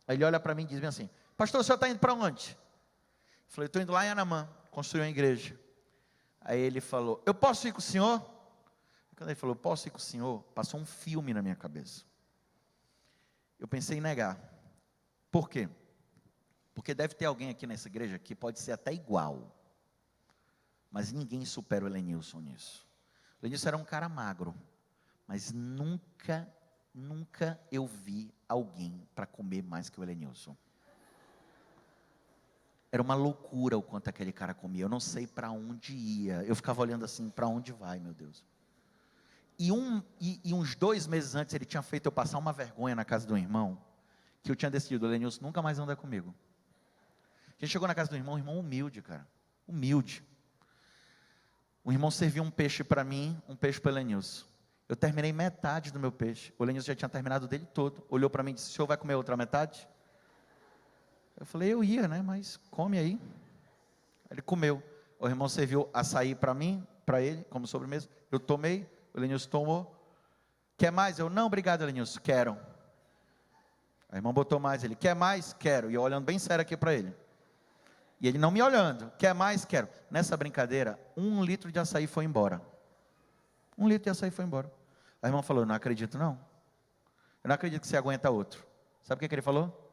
Aí ele olha para mim e diz bem assim: pastor, o senhor está indo para onde? Eu falei, estou indo lá em Anamã, construir uma igreja. Aí ele falou, eu posso ir com o senhor? Quando ele falou, posso ir com o senhor, passou um filme na minha cabeça. Eu pensei em negar. Por quê? Porque deve ter alguém aqui nessa igreja que pode ser até igual, mas ninguém supera o Elenilson nisso. O Elenilson era um cara magro, mas nunca eu vi alguém para comer mais que o Elenilson. Era uma loucura o quanto aquele cara comia. Eu não sei para onde ia. Eu ficava olhando assim, para onde vai, meu Deus. E uns 2 meses antes, ele tinha feito eu passar uma vergonha na casa do irmão, que eu tinha decidido, o Elenilson nunca mais anda comigo. A gente chegou na casa do irmão, um irmão humilde, cara. Humilde. O irmão serviu um peixe para mim, um peixe para o Elenilson. Eu terminei metade do meu peixe. O Elenilson já tinha terminado dele todo. Olhou para mim e disse, o senhor vai comer a outra metade? Eu falei, eu ia, né? Mas come aí. Ele comeu. O irmão serviu açaí para mim, para ele, como sobremesa. Eu tomei, o Elenilson tomou. Quer mais? Eu, não, obrigado, Elenilson, quero. O irmão botou mais, ele, quer mais? Quero. E eu olhando bem sério aqui para ele. E ele não me olhando, quer mais? Quero. Nessa brincadeira, 1 litro de açaí foi embora. 1 litro de açaí foi embora. A irmã falou, não acredito não. Eu não acredito que você aguenta outro. Sabe o que ele falou?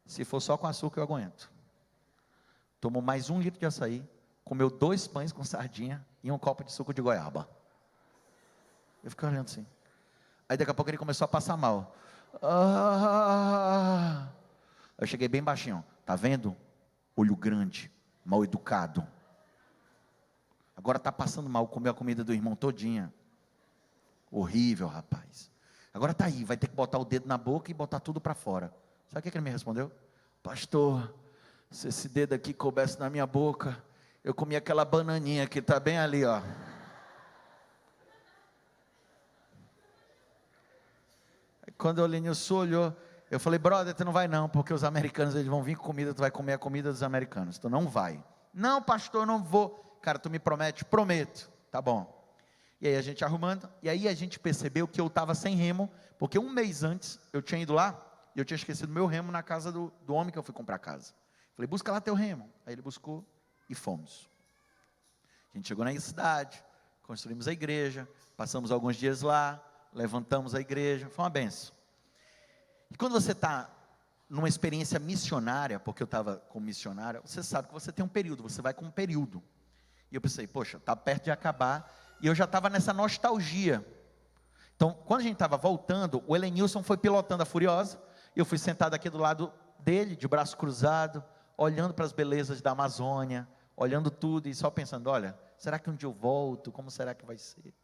Se for só com açúcar eu aguento. Tomou mais 1 litro de açaí, comeu 2 pães com sardinha e um copo de suco de goiaba. Eu fiquei olhando assim. Aí daqui a pouco ele começou a passar mal. Eu cheguei bem baixinho. Tá vendo? Olho grande, mal educado. Agora está passando mal, comeu a comida do irmão todinha. Horrível, rapaz. Agora está aí, vai ter que botar o dedo na boca e botar tudo para fora. Sabe o que ele me respondeu? Pastor, se esse dedo aqui coubesse na minha boca, eu comia aquela bananinha que está bem ali, ó. Aí quando o Elenilson olhou, eu falei, brother, tu não vai não, porque os americanos eles vão vir com comida, tu vai comer a comida dos americanos, tu não vai. Não, pastor, não vou. Cara, tu me promete? Prometo. Tá bom. E aí a gente arrumando, e aí a gente percebeu que eu estava sem remo, porque 1 mês antes eu tinha ido lá, e eu tinha esquecido meu remo na casa do homem que eu fui comprar casa. Falei, busca lá teu remo. Aí ele buscou e fomos. A gente chegou na cidade, construímos a igreja, passamos alguns dias lá, levantamos a igreja, foi uma benção. E quando você está numa experiência missionária, porque eu estava como missionário, você sabe que você tem um período, você vai com um período. E eu pensei, poxa, está perto de acabar, e eu já estava nessa nostalgia. Então, quando a gente estava voltando, o Elenilson foi pilotando a Furiosa, eu fui sentado aqui do lado dele, de braço cruzado, olhando para as belezas da Amazônia, olhando tudo e só pensando, olha, será que um dia eu volto? Como será que vai ser?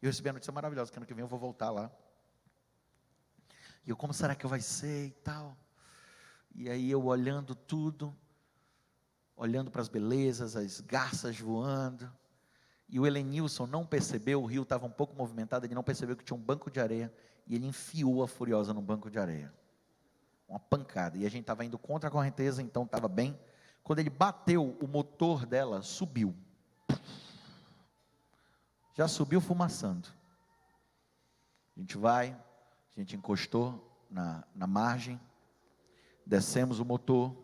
E eu recebi a notícia maravilhosa, que ano que vem eu vou voltar lá. E eu, como será que vai ser e tal? E aí eu olhando tudo, olhando para as belezas, as garças voando. E o Helenilson não percebeu, o rio estava um pouco movimentado, ele não percebeu que tinha um banco de areia. E ele enfiou a Furiosa no banco de areia. Uma pancada. E a gente estava indo contra a correnteza, então estava bem. Quando ele bateu, o motor dela subiu. Já subiu fumaçando. A gente encostou na margem, descemos o motor,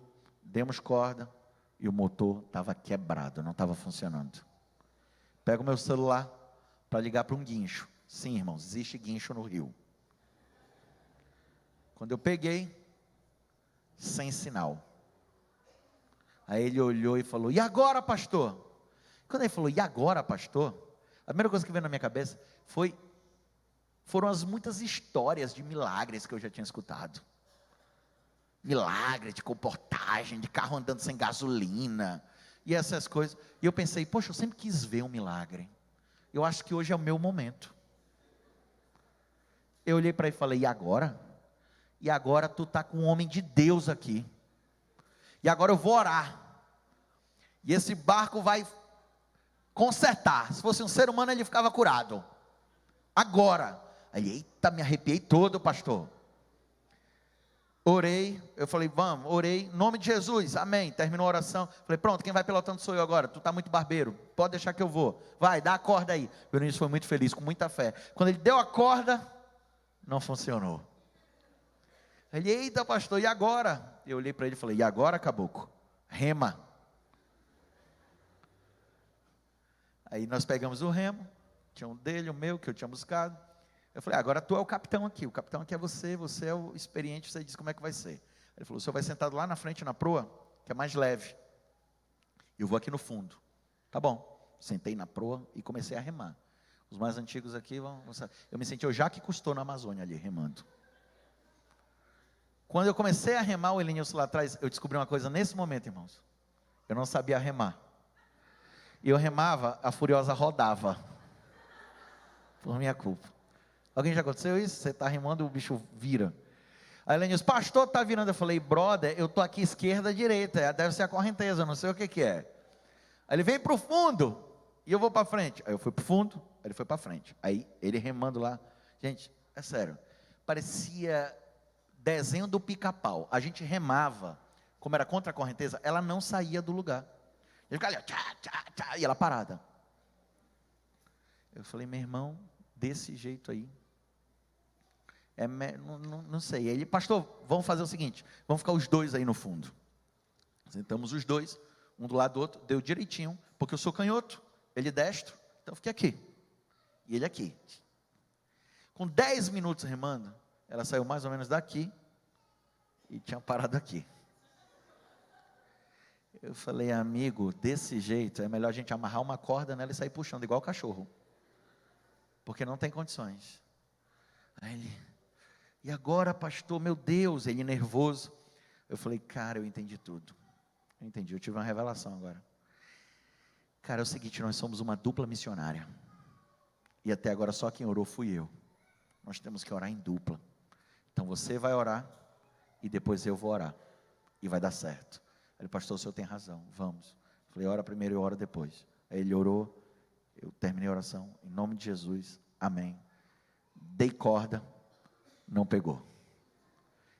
demos corda, e o motor estava quebrado, não estava funcionando. Pego o meu celular para ligar para um guincho. Sim, irmãos, existe guincho no rio. Quando eu peguei, sem sinal. Aí ele olhou e falou, e agora, pastor? Quando ele falou, e agora, pastor? A primeira coisa que veio na minha cabeça foram as muitas histórias de milagres que eu já tinha escutado. Milagre de comportagem, de carro andando sem gasolina, e essas coisas. E eu pensei, poxa, eu sempre quis ver um milagre. Eu acho que hoje é o meu momento. Eu olhei para ele e falei, e agora? E agora tu está com um homem de Deus aqui. E agora eu vou orar. E esse barco vai consertar. Se fosse um ser humano, ele ficava curado. Agora. Aí, eita, me arrepiei todo, pastor. Orei, eu falei, vamos, orei, em nome de Jesus, amém. Terminou a oração, falei, pronto, quem vai pilotando sou eu agora. Tu está muito barbeiro, pode deixar que eu vou. Vai, dá a corda aí. O Vinícius foi muito feliz, com muita fé. Quando ele deu a corda, não funcionou. Ele, eita pastor, e agora? Eu olhei para ele e falei, e agora, caboclo? Rema. Aí nós pegamos o remo, tinha um dele, o meu, que eu tinha buscado. Eu falei, agora tu é o capitão aqui é você é o experiente, você diz como é que vai ser. Ele falou, o senhor vai sentado lá na frente na proa, que é mais leve. Eu vou aqui no fundo. Tá bom. Sentei na proa e comecei a remar. Os mais antigos aqui vão saber. Eu me senti o Jacques Cousteau na Amazônia ali, remando. Quando eu comecei a remar o Helenilson lá atrás, eu descobri uma coisa nesse momento, irmãos. Eu não sabia remar. E eu remava, a Furiosa rodava. Por minha culpa. Alguém já aconteceu isso? Você está remando, o bicho vira. Aí Helenilson, pastor, está virando. Eu falei, brother, eu estou aqui esquerda, direita. Deve ser a correnteza, não sei o que é. Aí ele vem para o fundo. E eu vou para frente. Aí eu fui para o fundo, aí ele foi para frente. Aí ele remando lá. Gente, é sério. Parecia desenho do pica-pau. A gente remava, como era contra a correnteza, ela não saía do lugar. Ele ficava ali, tchá, tchá, tchá, e ela parada. Eu falei, meu irmão, desse jeito aí, não sei. Aí ele, pastor, vamos fazer o seguinte, vamos ficar os dois aí no fundo. Sentamos os dois, um do lado do outro, deu direitinho, porque eu sou canhoto, ele destro, então eu fiquei aqui, e ele aqui. Com 10 minutos remando, ela saiu mais ou menos daqui, e tinha parado aqui. Eu falei, amigo, desse jeito, é melhor a gente amarrar uma corda nela e sair puxando, igual o cachorro. Porque não tem condições. Aí ele, e agora, pastor, meu Deus, ele nervoso. Eu falei, cara, eu entendi tudo. Eu entendi, eu tive uma revelação agora. Cara, é o seguinte, nós somos uma dupla missionária. E até agora só quem orou fui eu. Nós temos que orar em dupla. Então você vai orar e depois eu vou orar. E vai dar certo. Ele, pastor, o senhor tem razão, vamos. Eu falei, ora primeiro e ora depois. Aí ele orou, eu terminei a oração, em nome de Jesus, amém. Dei corda, não pegou.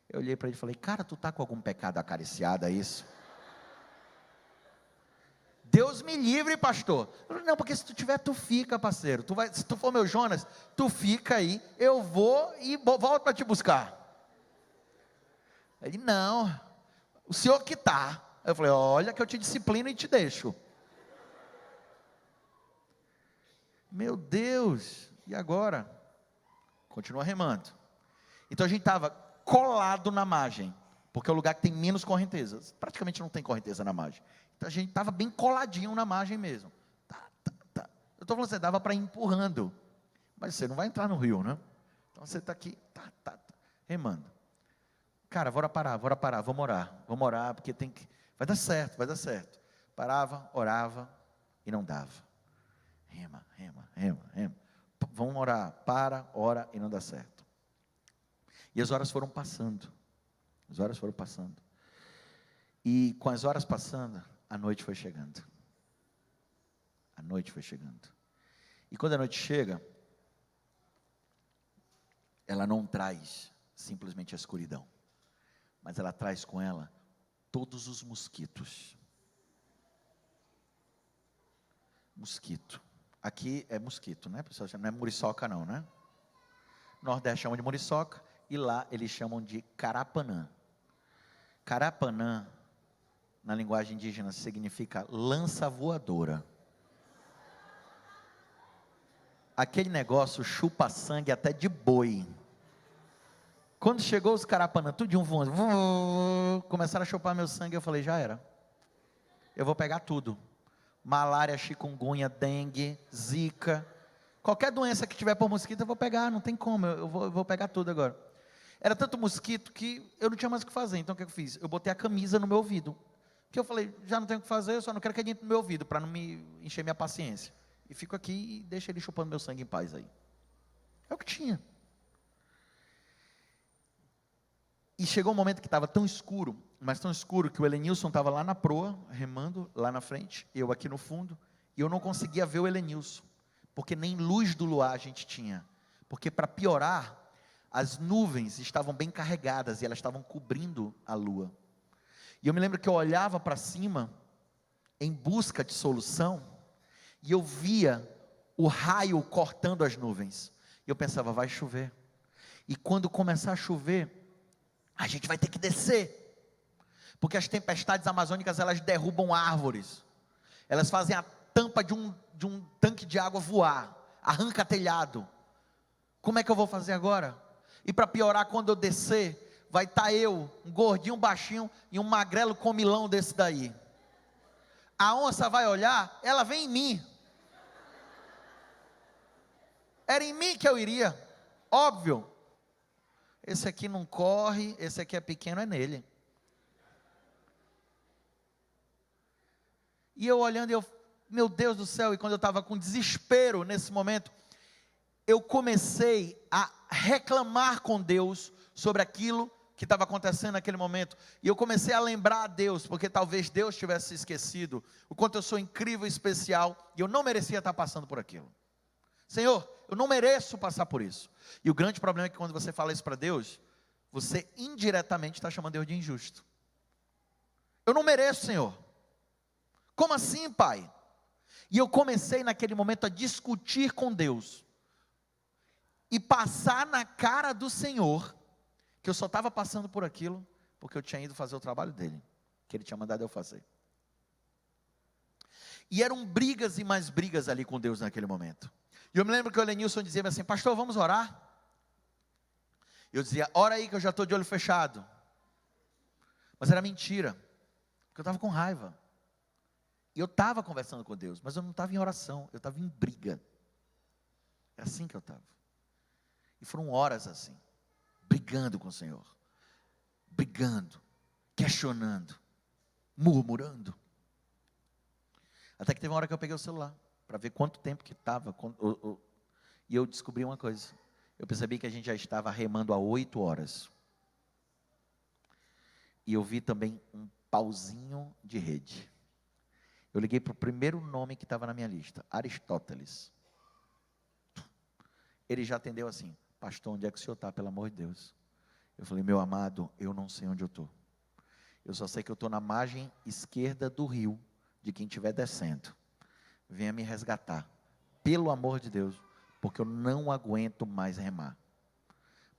Eu olhei para ele e falei, cara, tu está com algum pecado acariciado, é isso? Deus me livre, pastor. Eu falei, não, porque se tu tiver, tu fica, parceiro. Se tu for meu Jonas, tu fica aí, eu vou e volto para te buscar. Ele, não, o senhor que está. Eu falei, olha que eu te disciplino e te deixo. Meu Deus, e agora? Continua remando. Então a gente estava colado na margem, porque é o lugar que tem menos correntezas. Praticamente não tem correnteza na margem. Então a gente estava bem coladinho na margem mesmo. Tá. Eu estou falando, você dava para ir empurrando. Mas você não vai entrar no rio, né? Então você está aqui, remando. Cara, bora parar, vamos orar, porque tem que... Vai dar certo. Parava, orava e não dava. Rema, rema, rema, rema. Vamos orar, para, ora e não dá certo. E as horas foram passando. As horas foram passando. E com as horas passando, a noite foi chegando. A noite foi chegando. E quando a noite chega, ela não traz simplesmente a escuridão, mas ela traz com ela todos os mosquitos. Mosquito. Aqui é mosquito, né, pessoal? Não é muriçoca não, né? Nordeste chamam de muriçoca e lá eles chamam de carapanã. Carapanã, na linguagem indígena, significa lança voadora. Aquele negócio chupa sangue até de boi. Quando chegou os carapanã, tudo de um voando, começaram a chupar meu sangue, eu falei, já era. Eu vou pegar tudo. Malária, chikungunya, dengue, zika, qualquer doença que tiver por mosquito eu vou pegar, não tem como, eu vou pegar tudo agora. Era tanto mosquito que eu não tinha mais o que fazer, então o que eu fiz? Eu botei a camisa no meu ouvido, porque eu falei, já não tenho o que fazer, eu só não quero que ele entre no meu ouvido, para não me encher minha paciência. E fico aqui e deixo ele chupando meu sangue em paz aí. É o que tinha. E chegou um momento que estava tão escuro, mas tão escuro, que o Helenilson estava lá na proa, remando, lá na frente, eu aqui no fundo, e eu não conseguia ver o Helenilson, porque nem luz do luar a gente tinha, porque para piorar, as nuvens estavam bem carregadas, e elas estavam cobrindo a lua, e eu me lembro que eu olhava para cima, em busca de solução, e eu via o raio cortando as nuvens, e eu pensava, vai chover, e quando começar a chover, a gente vai ter que descer, porque as tempestades amazônicas, elas derrubam árvores, elas fazem a tampa de um tanque de água voar, arranca telhado, como é que eu vou fazer agora? E para piorar, quando eu descer, vai estar eu, um gordinho, um baixinho, e um magrelo comilão desse daí, a onça vai olhar, ela vem em mim, era em mim que eu iria, óbvio, esse aqui não corre, esse aqui é pequeno, é nele. E eu olhando, meu Deus do céu, e quando eu estava com desespero nesse momento, eu comecei a reclamar com Deus sobre aquilo que estava acontecendo naquele momento, e eu comecei a lembrar a Deus, porque talvez Deus tivesse esquecido, o quanto eu sou incrível e especial, e eu não merecia estar passando por aquilo. Senhor, eu não mereço passar por isso. E o grande problema é que quando você fala isso para Deus, você indiretamente está chamando Deus de injusto. Eu não mereço, Senhor. Como assim, Pai? E eu comecei naquele momento a discutir com Deus, e passar na cara do Senhor, que eu só estava passando por aquilo, porque eu tinha ido fazer o trabalho dele, que ele tinha mandado eu fazer. E eram brigas e mais brigas ali com Deus naquele momento. E eu me lembro que o Helenilson dizia assim, pastor, vamos orar? Eu dizia, ora aí que eu já estou de olho fechado. Mas era mentira, porque eu estava com raiva. E eu estava conversando com Deus, mas eu não estava em oração, eu estava em briga. É assim que eu estava. E foram horas assim, brigando com o Senhor, brigando, questionando, murmurando. Até que teve uma hora que eu peguei o celular, para ver quanto tempo que estava, e eu descobri uma coisa, eu percebi que a gente já estava remando há 8 horas, e eu vi também um pauzinho de rede, eu liguei para o primeiro nome que estava na minha lista, Aristóteles, ele já atendeu assim, pastor, onde é que o senhor está, pelo amor de Deus? Eu falei, meu amado, eu não sei onde eu estou, eu só sei que eu estou na margem esquerda do rio, de quem estiver descendo, venha me resgatar, pelo amor de Deus, porque eu não aguento mais remar.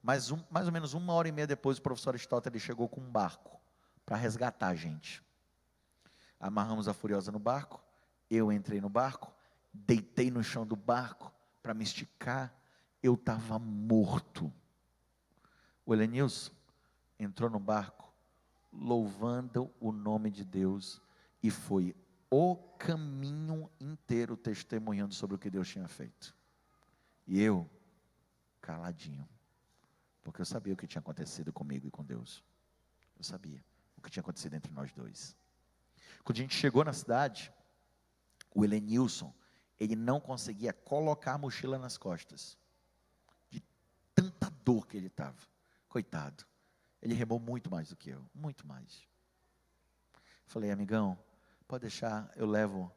Mais ou menos 1h30 depois, o professor Aristóteles chegou com um barco, para resgatar a gente. Amarramos a Furiosa no barco, eu entrei no barco, deitei no chão do barco, para me esticar, eu estava morto. O Helenilson entrou no barco, louvando o nome de Deus, e foi o caminho inteiro testemunhando sobre o que Deus tinha feito. E eu, caladinho, porque eu sabia o que tinha acontecido comigo e com Deus. Eu sabia o que tinha acontecido entre nós dois. Quando a gente chegou na cidade, o Helenilson, ele não conseguia colocar a mochila nas costas, de tanta dor que ele estava. Coitado, ele remou muito mais do que eu, muito mais. Falei, amigão, pode deixar, eu levo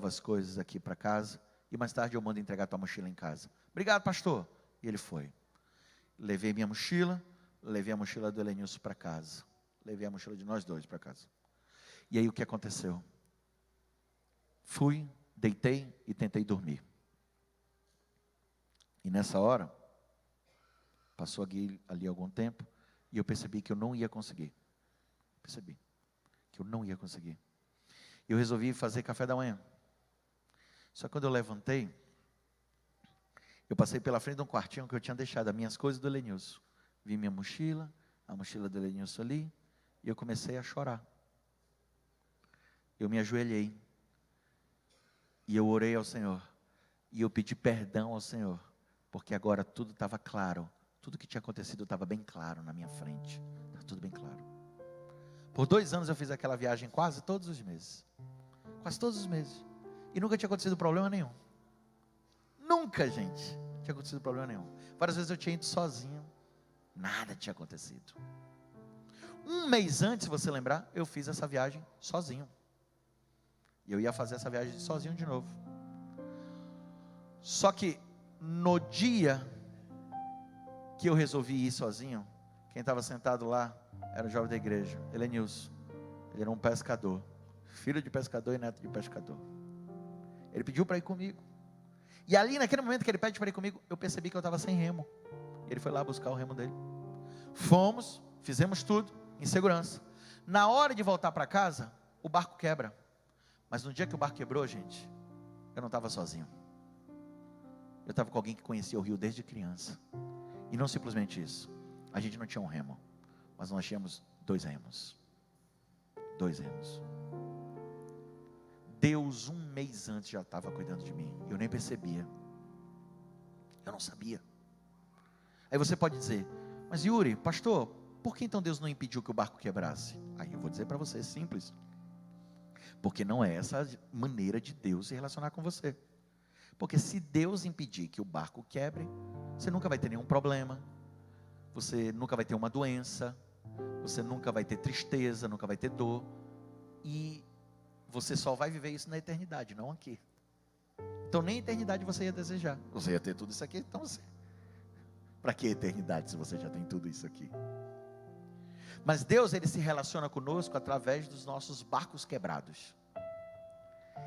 as coisas aqui para casa, e mais tarde eu mando entregar tua mochila em casa. Obrigado, pastor. E ele foi. Levei minha mochila, levei a mochila do Helenilson para casa, levei a mochila de nós dois para casa. E aí o que aconteceu? Fui, deitei e tentei dormir. E nessa hora, passou ali algum tempo, e eu percebi que eu não ia conseguir. Percebi que eu não ia conseguir. E eu resolvi fazer café da manhã. Só que quando eu levantei, eu passei pela frente de um quartinho que eu tinha deixado as minhas coisas do Helenilson. Vi minha mochila, a mochila do Helenilson ali, e eu comecei a chorar. Eu me ajoelhei, e eu orei ao Senhor, e eu pedi perdão ao Senhor, porque agora tudo estava claro, tudo que tinha acontecido estava bem claro na minha frente, estava tudo bem claro. Por 2 anos eu fiz aquela viagem quase todos os meses, e nunca tinha acontecido problema nenhum. Nunca, gente, tinha acontecido problema nenhum. Várias vezes eu tinha ido sozinho, nada tinha acontecido. 1 mês antes, se você lembrar, eu fiz essa viagem sozinho. E eu ia fazer essa viagem sozinho de novo. Só que no dia que eu resolvi ir sozinho, quem estava sentado lá era o jovem da igreja, Helenilson. Ele era um pescador, filho de pescador e neto de pescador. Ele pediu para ir comigo. E ali naquele momento que ele pede para ir comigo, eu percebi que eu estava sem remo. Ele foi lá buscar o remo dele. Fomos, fizemos tudo em segurança. Na hora de voltar para casa, o barco quebra. Mas no dia que o barco quebrou, gente, eu não estava sozinho. Eu estava com alguém que conhecia o rio desde criança. E não simplesmente isso. A gente não tinha um remo, mas nós tínhamos 2 remos. 2 remos. Deus 1 mês antes já estava cuidando de mim. Eu nem percebia. Eu não sabia. Aí você pode dizer, mas Yuri, pastor, por que então Deus não impediu que o barco quebrasse? Aí eu vou dizer para você, simples. Porque não é essa a maneira de Deus se relacionar com você. Porque se Deus impedir que o barco quebre, você nunca vai ter nenhum problema, você nunca vai ter uma doença, você nunca vai ter tristeza, nunca vai ter dor, e você só vai viver isso na eternidade, não aqui. Então nem a eternidade você ia desejar. Você ia ter tudo isso aqui, então você... Para que eternidade se você já tem tudo isso aqui? Mas Deus, Ele se relaciona conosco através dos nossos barcos quebrados.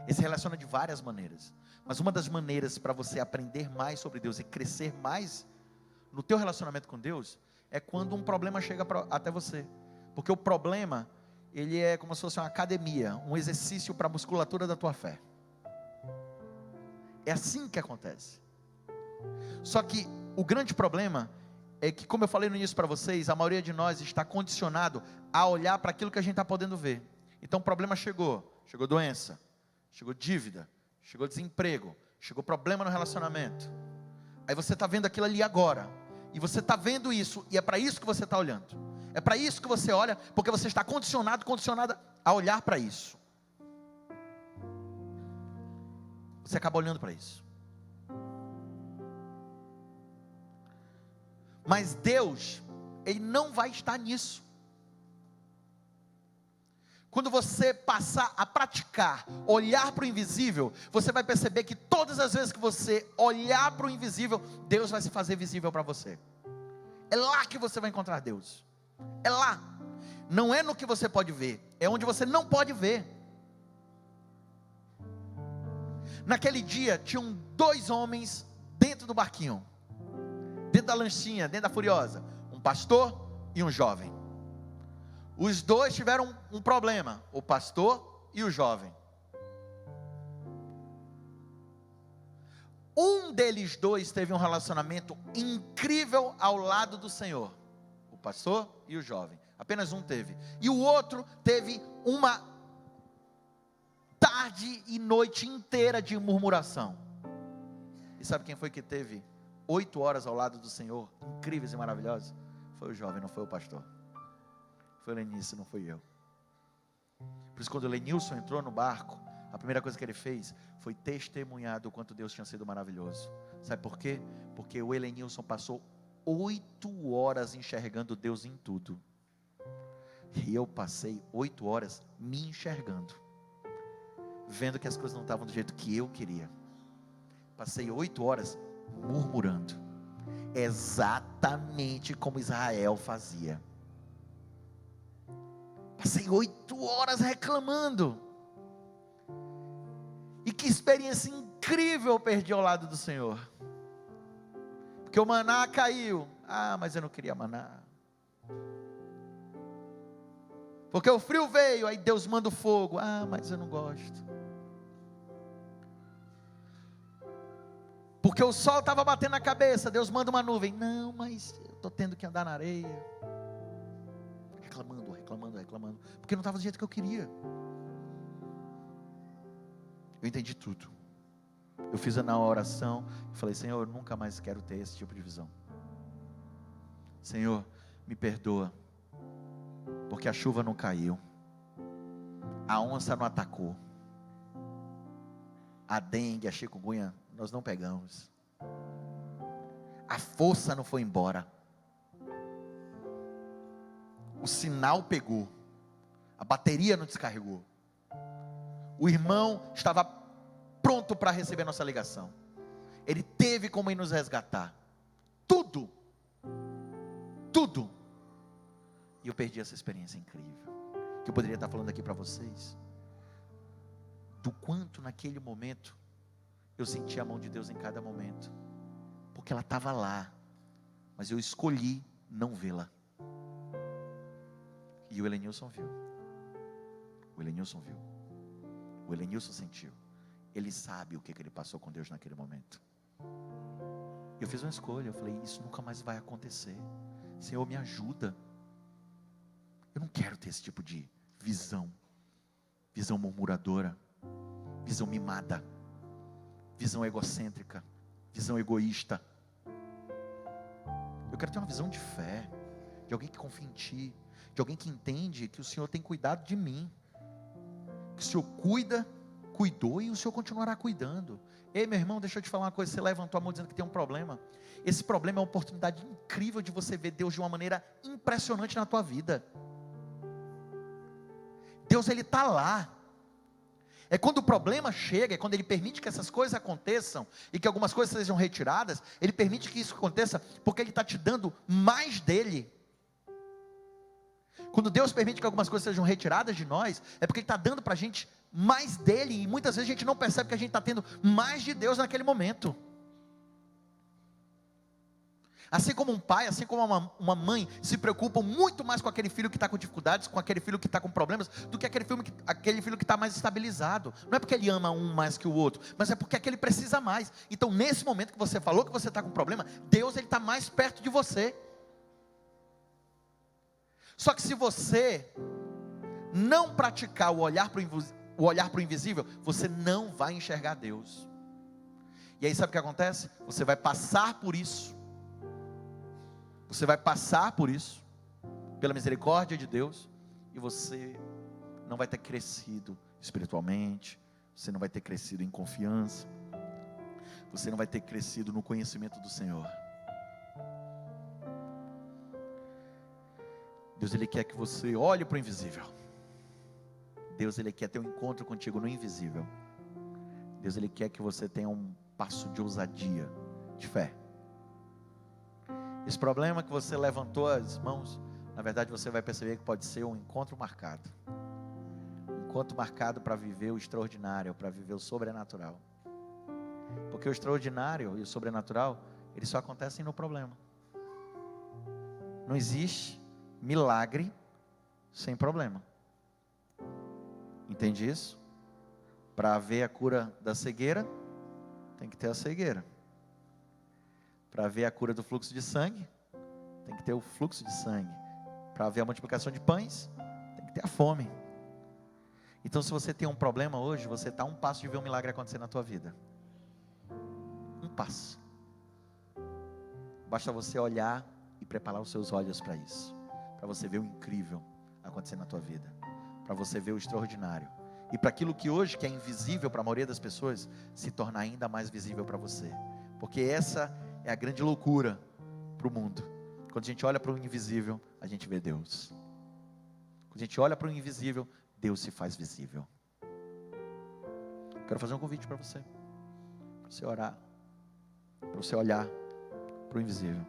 Ele se relaciona de várias maneiras. Mas uma das maneiras para você aprender mais sobre Deus e crescer mais no teu relacionamento com Deus, é quando um problema chega até você. Porque o problema, ele é como se fosse uma academia, um exercício para a musculatura da tua fé. É assim que acontece. Só que o grande problema é que, como eu falei no início para vocês, a maioria de nós está condicionado a olhar para aquilo que a gente está podendo ver. Então o problema chegou doença, chegou dívida, chegou desemprego, chegou problema no relacionamento. Aí você está vendo aquilo ali agora, e você está vendo isso, e é para isso que você está olhando. É para isso que você olha, porque você está condicionada a olhar para isso. Você acaba olhando para isso. Mas Deus, Ele não vai estar nisso. Quando você passar a praticar, olhar para o invisível, você vai perceber que todas as vezes que você olhar para o invisível, Deus vai se fazer visível para você. É lá que você vai encontrar Deus. É lá. Não é no que você pode ver, é onde você não pode ver. Naquele dia, tinham 2 homens dentro do barquinho, dentro da lanchinha, dentro da Furiosa, um pastor e um jovem. Os 2 tiveram um problema, o pastor e o jovem. Um deles 2 teve um relacionamento incrível ao lado do Senhor, o pastor e o jovem. Apenas um teve. E o outro teve uma tarde e noite inteira de murmuração. E sabe quem foi que teve 8 horas ao lado do Senhor, incríveis e maravilhosas? Foi o jovem, não foi o pastor. Foi o início, não fui eu. Por isso, quando o Lenilson entrou no barco, a primeira coisa que ele fez foi testemunhar do quanto Deus tinha sido maravilhoso. Sabe por quê? Porque o Elenilson passou 8 horas enxergando Deus em tudo. E eu passei 8 horas me enxergando, vendo que as coisas não estavam do jeito que eu queria. Passei 8 horas murmurando, exatamente como Israel fazia. Passei 8 horas reclamando. E que experiência incrível eu perdi ao lado do Senhor. Porque o maná caiu. Ah, mas eu não queria maná. Porque o frio veio, aí Deus manda o fogo. Ah, mas eu não gosto. Porque o sol estava batendo na cabeça, Deus manda uma nuvem. Não, mas eu estou tendo que andar na areia. Reclamando. Porque não estava do jeito que eu queria. Eu entendi tudo. Eu fiz na oração e falei: Senhor, eu nunca mais quero ter esse tipo de visão. Senhor, me perdoa, porque a chuva não caiu, a onça não atacou, a dengue, a chikungunya nós não pegamos, a força não foi embora, o sinal pegou, a bateria não descarregou, o irmão estava pronto para receber nossa ligação, ele teve como ir nos resgatar, tudo, e eu perdi essa experiência incrível, que eu poderia estar falando aqui para vocês, do quanto naquele momento, eu senti a mão de Deus em cada momento, porque ela estava lá, mas eu escolhi não vê-la, e o Elenilson viu, o Elenilson sentiu, ele sabe o que ele passou com Deus naquele momento. Eu fiz uma escolha, eu falei: isso nunca mais vai acontecer, Senhor, me ajuda. Eu não quero ter esse tipo de visão murmuradora, visão mimada, visão egocêntrica, visão egoísta. Eu quero ter uma visão de fé, de alguém que confia em Ti, de alguém que entende que o Senhor tem cuidado de mim, que o Senhor cuidou e o Senhor continuará cuidando. Ei, meu irmão, deixa eu te falar uma coisa. Você levantou a mão dizendo que tem um problema. Esse problema é uma oportunidade incrível de você ver Deus de uma maneira impressionante na tua vida. Deus, Ele está lá. É quando o problema chega, é quando Ele permite que essas coisas aconteçam, e que algumas coisas sejam retiradas, Ele permite que isso aconteça, porque Ele está te dando mais dEle. Quando Deus permite que algumas coisas sejam retiradas de nós, é porque Ele está dando para a gente mais dEle, e muitas vezes a gente não percebe que a gente está tendo mais de Deus naquele momento. Assim como um pai, assim como uma mãe se preocupam muito mais com aquele filho que está com dificuldades, com aquele filho que está com problemas, do que aquele filho que está mais estabilizado. Não é porque ele ama um mais que o outro, mas é porque aquele precisa mais. Então, nesse momento que você falou que você está com problema, Deus, Ele está mais perto de você. Só que se você não praticar o olhar para o invisível, você não vai enxergar Deus. E aí sabe o que acontece? Você vai passar por isso. Você vai passar por isso, pela misericórdia de Deus, e você não vai ter crescido espiritualmente, você não vai ter crescido em confiança, você não vai ter crescido no conhecimento do Senhor. Deus, Ele quer que você olhe para o invisível. Deus, Ele quer ter um encontro contigo no invisível. Deus, Ele quer que você tenha um passo de ousadia, de fé. Esse problema que você levantou as mãos, na verdade você vai perceber que pode ser um encontro marcado. Um encontro marcado para viver o extraordinário, para viver o sobrenatural. Porque o extraordinário e o sobrenatural, eles só acontecem no problema. Não existe milagre sem problema. Entende isso? Para haver a cura da cegueira, tem que ter a cegueira. Para haver a cura do fluxo de sangue, tem que ter o fluxo de sangue. Para haver a multiplicação de pães, tem que ter a fome. Então, se você tem um problema hoje, você está a um passo de ver um milagre acontecer na tua vida. Um passo. Basta você olhar e preparar os seus olhos para isso. Para você ver o incrível acontecer na tua vida. para você ver o extraordinário. E para aquilo que hoje que é invisível para a maioria das pessoas, se tornar ainda mais visível para você. Porque essa é a grande loucura para o mundo. Quando a gente olha para o invisível, a gente vê Deus. Quando a gente olha para o invisível, Deus se faz visível. Quero fazer um convite para você orar, para você olhar para o invisível.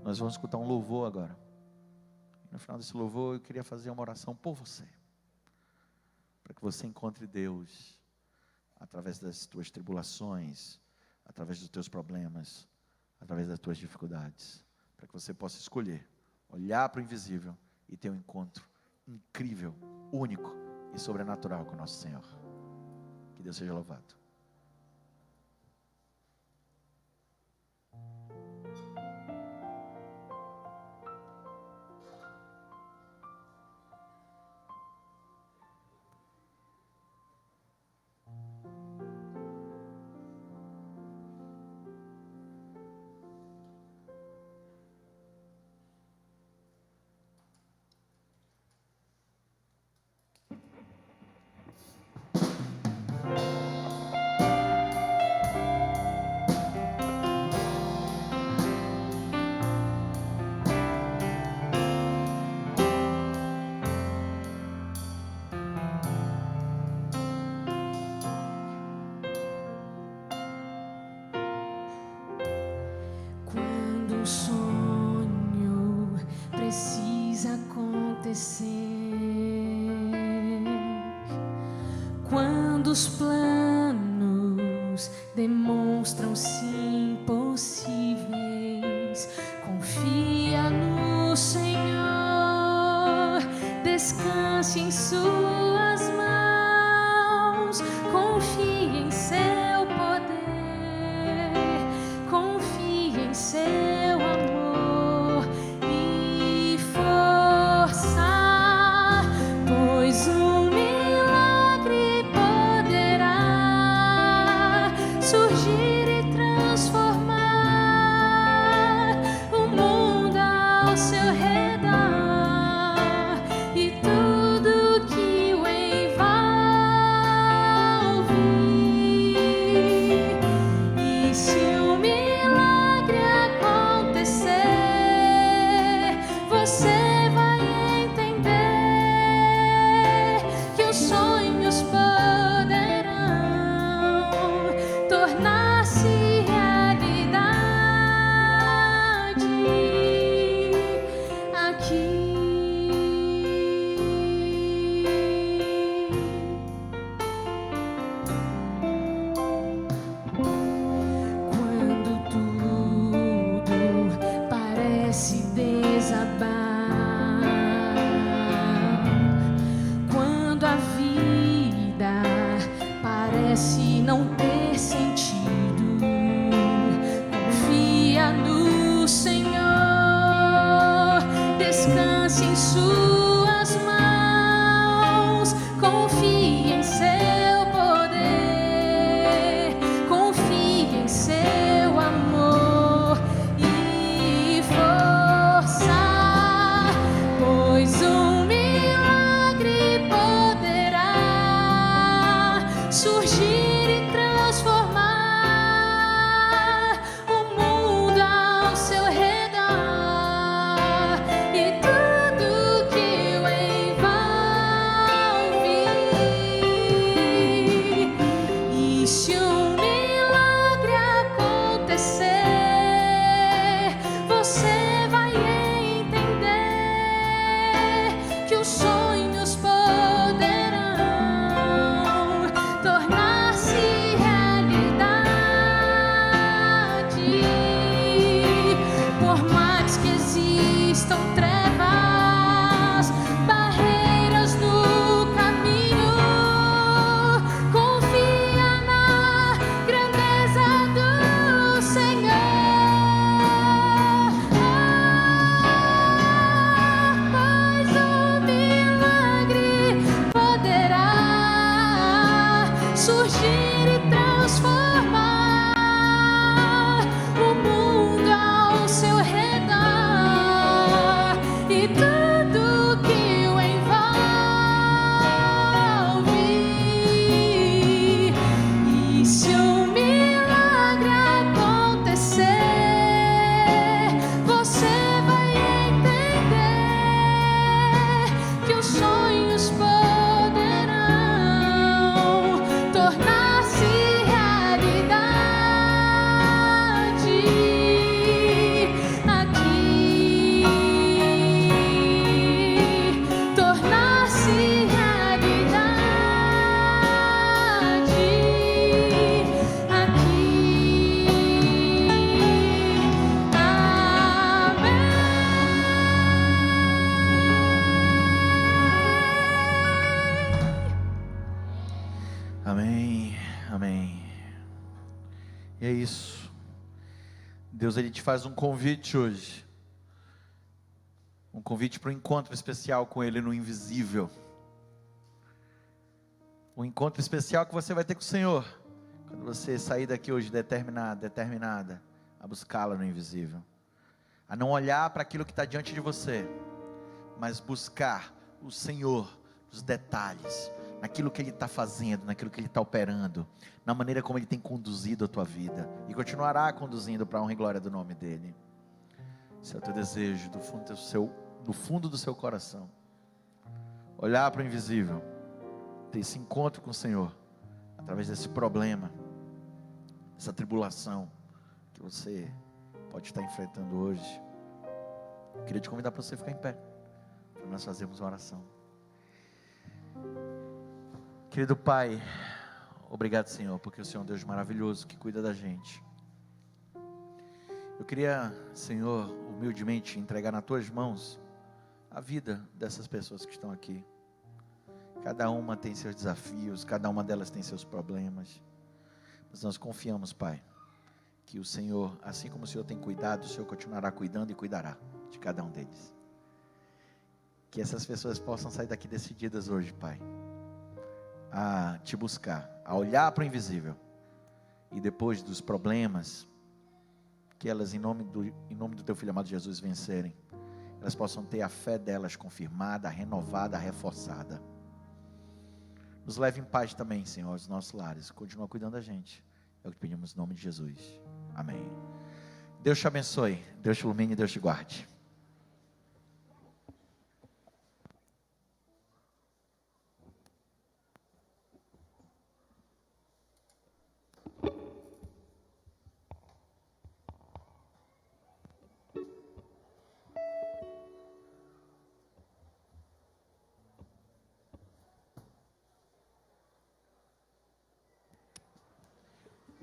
Nós vamos escutar um louvor agora. No final desse louvor, eu queria fazer uma oração por você, para que você encontre Deus através das tuas tribulações, através dos teus problemas, através das tuas dificuldades, para que você possa escolher, olhar para o invisível e ter um encontro incrível, único e sobrenatural com o nosso Senhor. Que Deus seja louvado. Quando um sonho precisa acontecer, quando os planos demonstram-se impossíveis, confia no Senhor, descanse em suas mãos, confie em seu poder, confie em seu amor e força, pois um milagre poderá surgir e transformar o mundo ao seu redor e tudo que o envolve. E se um milagre acontecer, você vai entender que os sonhos poderão tornar-se realidade aqui. Quando tudo parece desabar, quando a vida parece não ter sentido, confia no Senhor, descanse em suas mãos, confie em seu poder, confie em seu amor e força, pois um milagre poderá surgir e transformar o mundo ao seu redor e tudo que o envolve. E se um milagre acontecer, você vai entender que os sonhos poderão tornar-se realidade. Por mais que existam trevas, barreiras no caminho, confia na grandeza do Senhor. Pois um milagre poderá surgir e transformar o mundo ao seu redor e tudo que o envolve. Deus, Ele te faz um convite hoje. Um convite para um encontro especial com Ele no invisível. Um encontro especial que você vai ter com o Senhor. Quando você sair daqui hoje determinada a buscá-lo no invisível. A não olhar para aquilo que está diante de você, mas buscar o Senhor nos detalhes, naquilo que Ele está fazendo, naquilo que Ele está operando, na maneira como Ele tem conduzido a tua vida, e continuará conduzindo para a honra e glória do nome dEle. Esse é o teu desejo, do fundo do seu coração, olhar para o invisível, ter esse encontro com o Senhor, através desse problema, essa tribulação, que você pode estar enfrentando hoje. Eu queria te convidar para você ficar em pé, para nós fazermos uma oração. Querido Pai, obrigado, Senhor, porque o Senhor é um Deus maravilhoso, que cuida da gente. Eu queria, Senhor, humildemente entregar nas Tuas mãos a vida dessas pessoas que estão aqui. Cada uma tem seus desafios, cada uma delas tem seus problemas, mas nós confiamos, Pai, que o Senhor, assim como o Senhor tem cuidado, o Senhor continuará cuidando e cuidará de cada um deles. Que essas pessoas possam sair daqui decididas hoje, Pai, a Te buscar, a olhar para o invisível, e depois dos problemas, que elas, em nome do Teu Filho amado Jesus, vencerem, elas possam ter a fé delas confirmada, renovada, reforçada. Nos leve em paz também, Senhor, aos nossos lares. Continua cuidando da gente. É o que pedimos em nome de Jesus. Amém. Deus te abençoe, Deus te ilumine e Deus te guarde.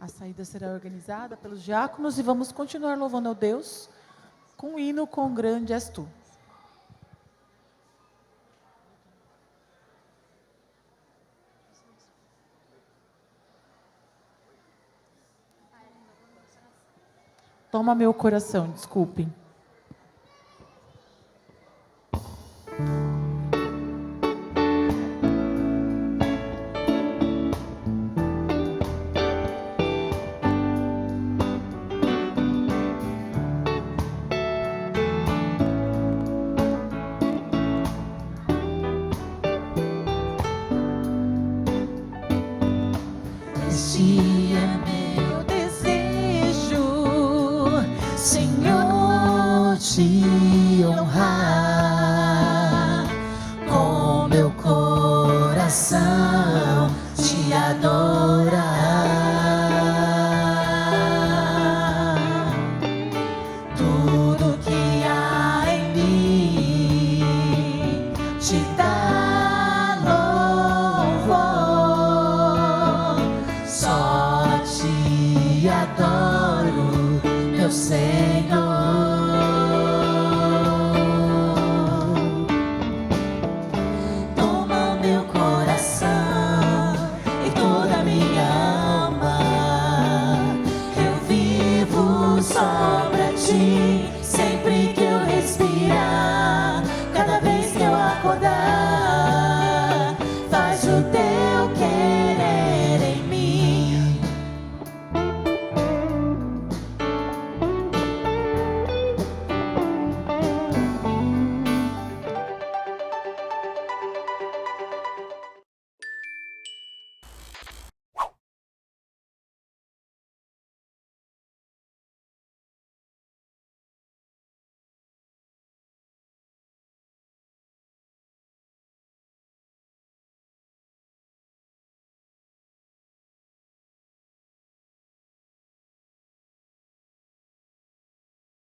A saída será organizada pelos diáconos e vamos continuar louvando ao Deus com o hino "Quão Grande És Tu". Toma meu coração, desculpem. Este